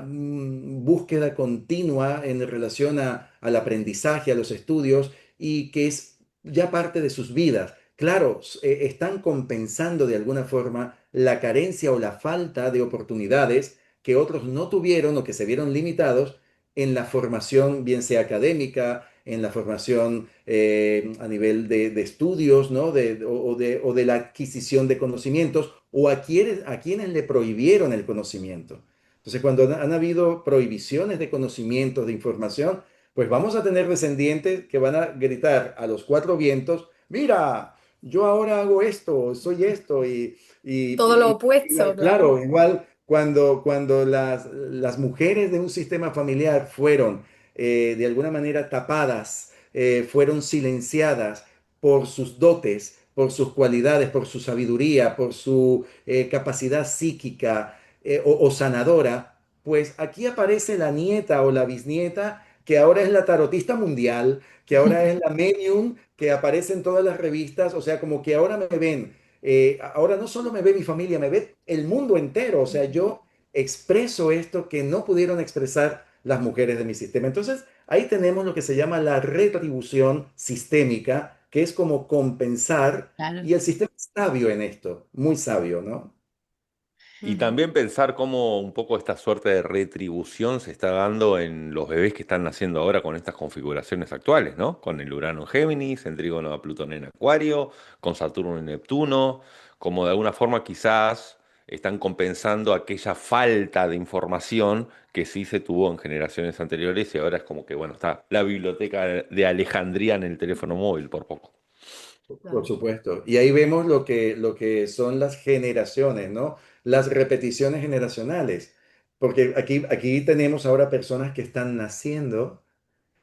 búsqueda continua en relación al aprendizaje, a los estudios, y que es ya parte de sus vidas. Claro, están compensando de alguna forma la carencia o la falta de oportunidades que otros no tuvieron o que se vieron limitados en la formación, bien sea académica, en la formación a nivel de estudios, ¿no? O de la adquisición de conocimientos, o a quienes le prohibieron el conocimiento. Entonces, cuando han habido prohibiciones de conocimientos, de información, pues vamos a tener descendientes que van a gritar a los cuatro vientos, mira, yo ahora hago esto, soy esto, Todo lo igual, opuesto, claro. claro, igual cuando las mujeres de un sistema familiar fueron de alguna manera tapadas, fueron silenciadas por sus dotes, por sus cualidades, por su sabiduría, por su capacidad psíquica o sanadora, pues aquí aparece la nieta o la bisnieta que ahora es la tarotista mundial, que ahora es la medium, que aparece en todas las revistas, o sea, como que ahora me ven ahora no solo me ve mi familia, me ve el mundo entero. O sea, Ujú. yo expreso esto que no pudieron expresar las mujeres de mi sistema. Entonces, ahí tenemos lo que se llama la retribución sistémica, que es como compensar, Claro. y el sistema es sabio en esto, muy sabio, ¿no? Y Ujú. también pensar cómo un poco esta suerte de retribución se está dando en los bebés que están naciendo ahora con estas configuraciones actuales, ¿no? Con el Urano en Géminis, en trígono a Plutón en Acuario, con Saturno en Neptuno, como de alguna forma quizás están compensando aquella falta de información que sí se tuvo en generaciones anteriores y ahora es como que, bueno, está la biblioteca de Alejandría en el teléfono móvil por poco. Por Claro. supuesto. Y ahí vemos lo que son las generaciones, ¿no? Las repeticiones generacionales. Porque aquí tenemos ahora personas que están naciendo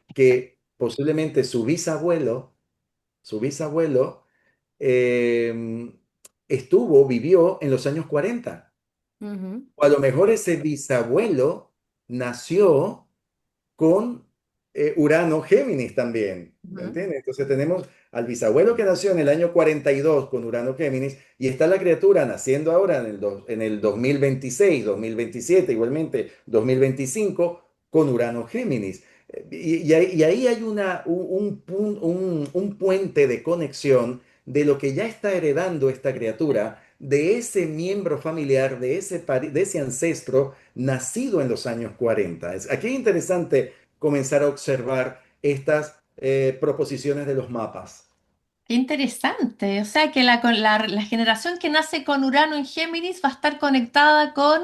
Exacto. que posiblemente su bisabuelo eh, vivió en los años 40. Ujú. O a lo mejor ese bisabuelo nació con Urano Géminis también, ¿me Ujú. entiendes? Entonces tenemos al bisabuelo que nació en el año 42 con Urano Géminis y está la criatura naciendo ahora en el 2026, 2027, igualmente 2025 con Urano Géminis. Y ahí hay un puente de conexión de lo que ya está heredando esta criatura, de ese miembro familiar, de ese ancestro nacido en los años 40. Aquí es interesante comenzar a observar estas proposiciones de los mapas. Qué interesante. O sea que la generación que nace con Urano en Géminis va a estar conectada con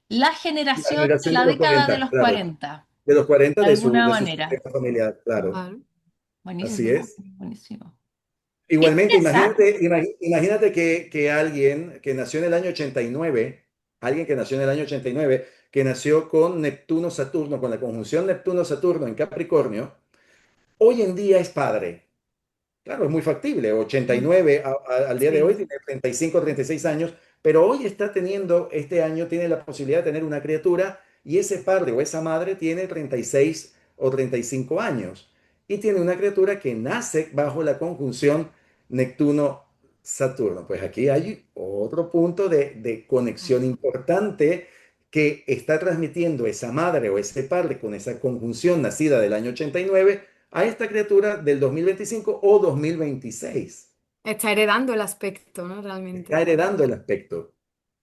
la La generación de generación de la los década de 40, los claro. 40, De los 40 de de su, alguna de su manera. sistema familiar, claro. Vale. Así Buenísimo, es. buenísimo. Qué Igualmente, interesante. imagínate que alguien que nació en el año 89, alguien que nació en el año 89, que nació con Neptuno-Saturno, con la conjunción Neptuno-Saturno en Capricornio, hoy en día es padre. Claro, es muy factible. Mm. 89 al día de hoy Sí. tiene 35, 36 años, pero hoy está teniendo, este año tiene la posibilidad de tener una criatura y ese padre o esa madre tiene 36 o 35 años y tiene una criatura que nace bajo la conjunción Neptuno-Saturno. Pues aquí hay otro punto de conexión Ujú. importante que está transmitiendo esa madre o ese padre con esa conjunción nacida del año 89 a esta criatura del 2025 o 2026. Está heredando el aspecto, ¿no? Está Realmente. heredando el aspecto.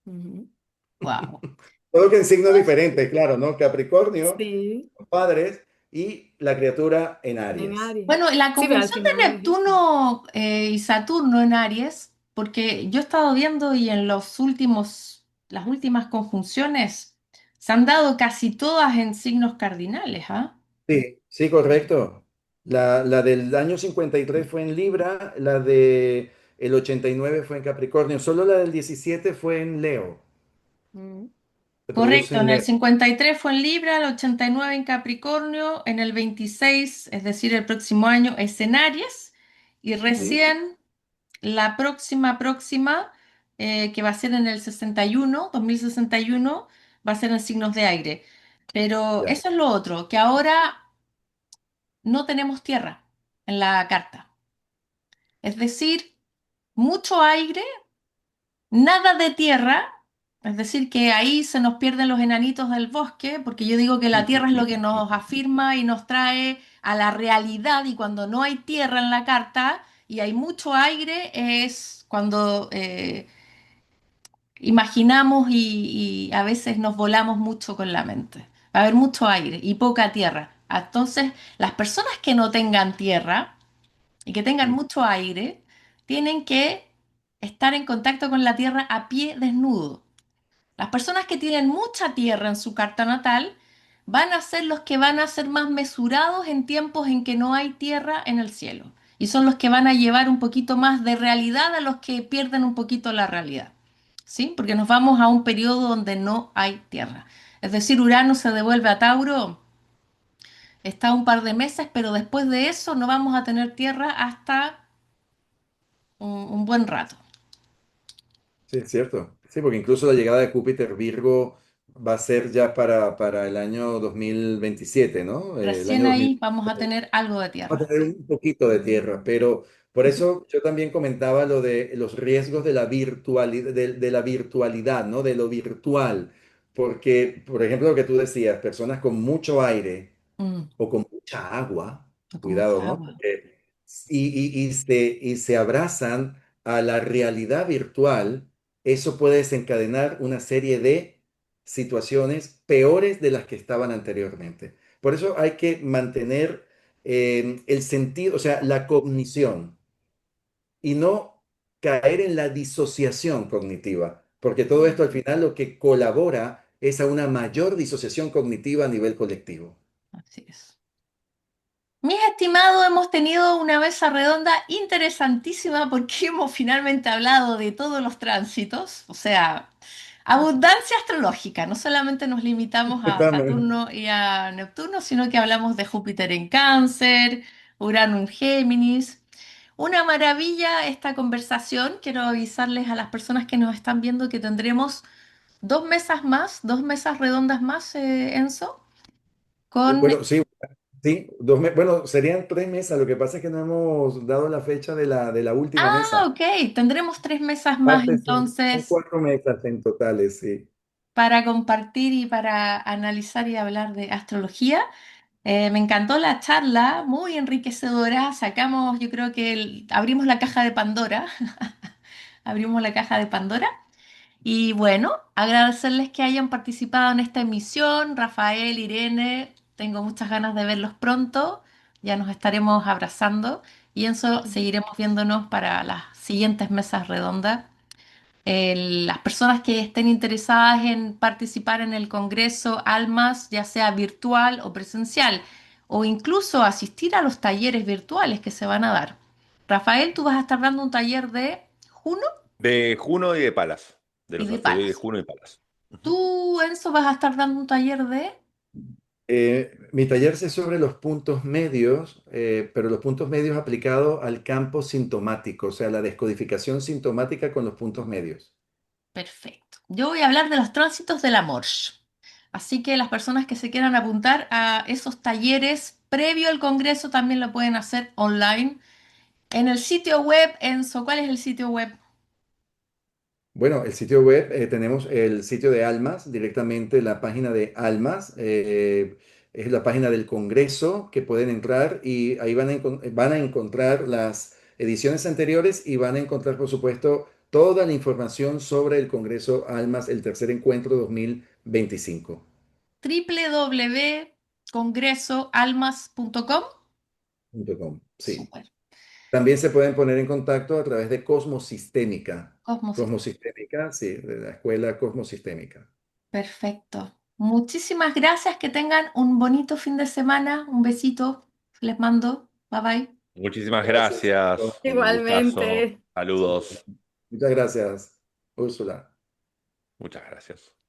Ujú. Wow. Todo que en signos diferentes, claro, ¿no? Capricornio, Sí, los padres, y la criatura en en Aries. Aries. Bueno, la Sí, pero al conjunción de final es eso. Neptuno y Saturno en Aries, porque yo he estado viendo y en las últimas conjunciones se han dado casi todas en signos cardinales, ¿ah? Sí, sí, correcto. La del año 53 fue en Libra, la de el 89 fue en Capricornio, solo la del 17 fue en Leo. Mm. Se produce Correcto, en en el Leo. 53 fue en Libra, el 89 en Capricornio, en el 26, es decir, el próximo año, es en Aries, y Sí, recién la próxima, que va a ser en el 61, 2061, va a ser en signos de aire. Pero ya. eso es lo otro, que ahora no tenemos tierra en la carta. Es decir, mucho aire, nada de tierra. Es decir, que ahí se nos pierden los enanitos del bosque, porque yo digo que la tierra es lo que nos afirma y nos trae a la realidad, y cuando no hay tierra en la carta y hay mucho aire, es cuando imaginamos y a veces nos volamos mucho con la mente. Va a haber mucho aire y poca tierra. Entonces, las personas que no tengan tierra y que tengan mucho aire, tienen que estar en contacto con la tierra a pie desnudo. Las personas que tienen mucha tierra en su carta natal van a ser los que van a ser más mesurados en tiempos en que no hay tierra en el cielo. Y son los que van a llevar un poquito más de realidad a los que pierden un poquito la realidad. ¿Sí? Porque nos vamos a un periodo donde no hay tierra. Es decir, Urano se devuelve a Tauro, está un par de meses, pero después de eso no vamos a tener tierra hasta un buen rato. Sí, es cierto. Sí, porque incluso la llegada de Júpiter Virgo va a ser ya para el año 2027, ¿no? El Recién año ahí 2000. vamos a tener algo de Vamos a tierra. tener un poquito de tierra, pero por eso yo también comentaba lo de los riesgos de la virtualidad, de la virtualidad, ¿no? De lo virtual. Porque, por ejemplo, lo que tú decías, personas con mucho aire Mm, o con mucha agua, con cuidado, mucha ¿no? agua. Y se abrazan a la realidad virtual, eso puede desencadenar una serie de situaciones peores de las que estaban anteriormente. Por eso hay que mantener el sentido, o sea, la cognición y no caer en la disociación cognitiva, porque todo esto al final lo que colabora es a una mayor disociación cognitiva a nivel colectivo. Así es. Mis estimados, hemos tenido una mesa redonda interesantísima porque hemos finalmente hablado de todos los tránsitos, o sea, abundancia astrológica. No solamente nos limitamos a Exactamente. Saturno y a Neptuno, sino que hablamos de Júpiter en Cáncer, Urano en Géminis. Una maravilla esta conversación. Quiero avisarles a las personas que nos están viendo que tendremos dos mesas más, dos mesas redondas más, Enzo, con... Bueno, sí, sí, bueno, serían 3 mesas. Lo que pasa es que no hemos dado la fecha de la última Ah, mesa. ok, tendremos tres mesas más Aparte, son entonces 4 mesas en totales, sí. para compartir y para analizar y hablar de astrología. Me encantó la charla, muy enriquecedora. Sacamos, yo creo que abrimos la caja de Pandora, abrimos la caja de Pandora. Y bueno, agradecerles que hayan participado en esta emisión. Rafael, Irene, tengo muchas ganas de verlos pronto. Ya nos estaremos abrazando y en eso seguiremos viéndonos para las siguientes mesas redondas. Las personas que estén interesadas en participar en el Congreso Almas, ya sea virtual o presencial, o incluso asistir a los talleres virtuales que se van a dar. Rafael, tú vas a estar dando un taller de Juno De Juno y de Palas, de y los de asteroides Palas. Juno y Palas. Ujú. Tú, Enzo, vas a estar dando un taller de... Mi taller es sobre los puntos medios, pero los puntos medios aplicados al campo sintomático, o sea, la descodificación sintomática con los puntos medios. Perfecto. Yo voy a hablar de los tránsitos del amor. Así que las personas que se quieran apuntar a esos talleres previo al Congreso también lo pueden hacer online. En el sitio web, Enzo, ¿cuál es el sitio web? Bueno, el sitio web, tenemos el sitio de Almas, directamente la página de Almas. es la página del Congreso que pueden entrar y ahí van a encontrar las ediciones anteriores y van a encontrar, por supuesto, toda la información sobre el Congreso Almas, el tercer encuentro 2025. www.congresoalmas.com. Sí. Súper. También se pueden poner en contacto a través de Cosmosistémica. Cosmos. Cosmosistémica, sí, de la escuela Cosmosistémica. Perfecto. Muchísimas gracias. Que tengan un bonito fin de semana. Un besito. Les mando. Bye bye. Muchísimas Gracias. gracias, un gustazo. Igualmente. Saludos. Muchas gracias, Úrsula. Muchas gracias.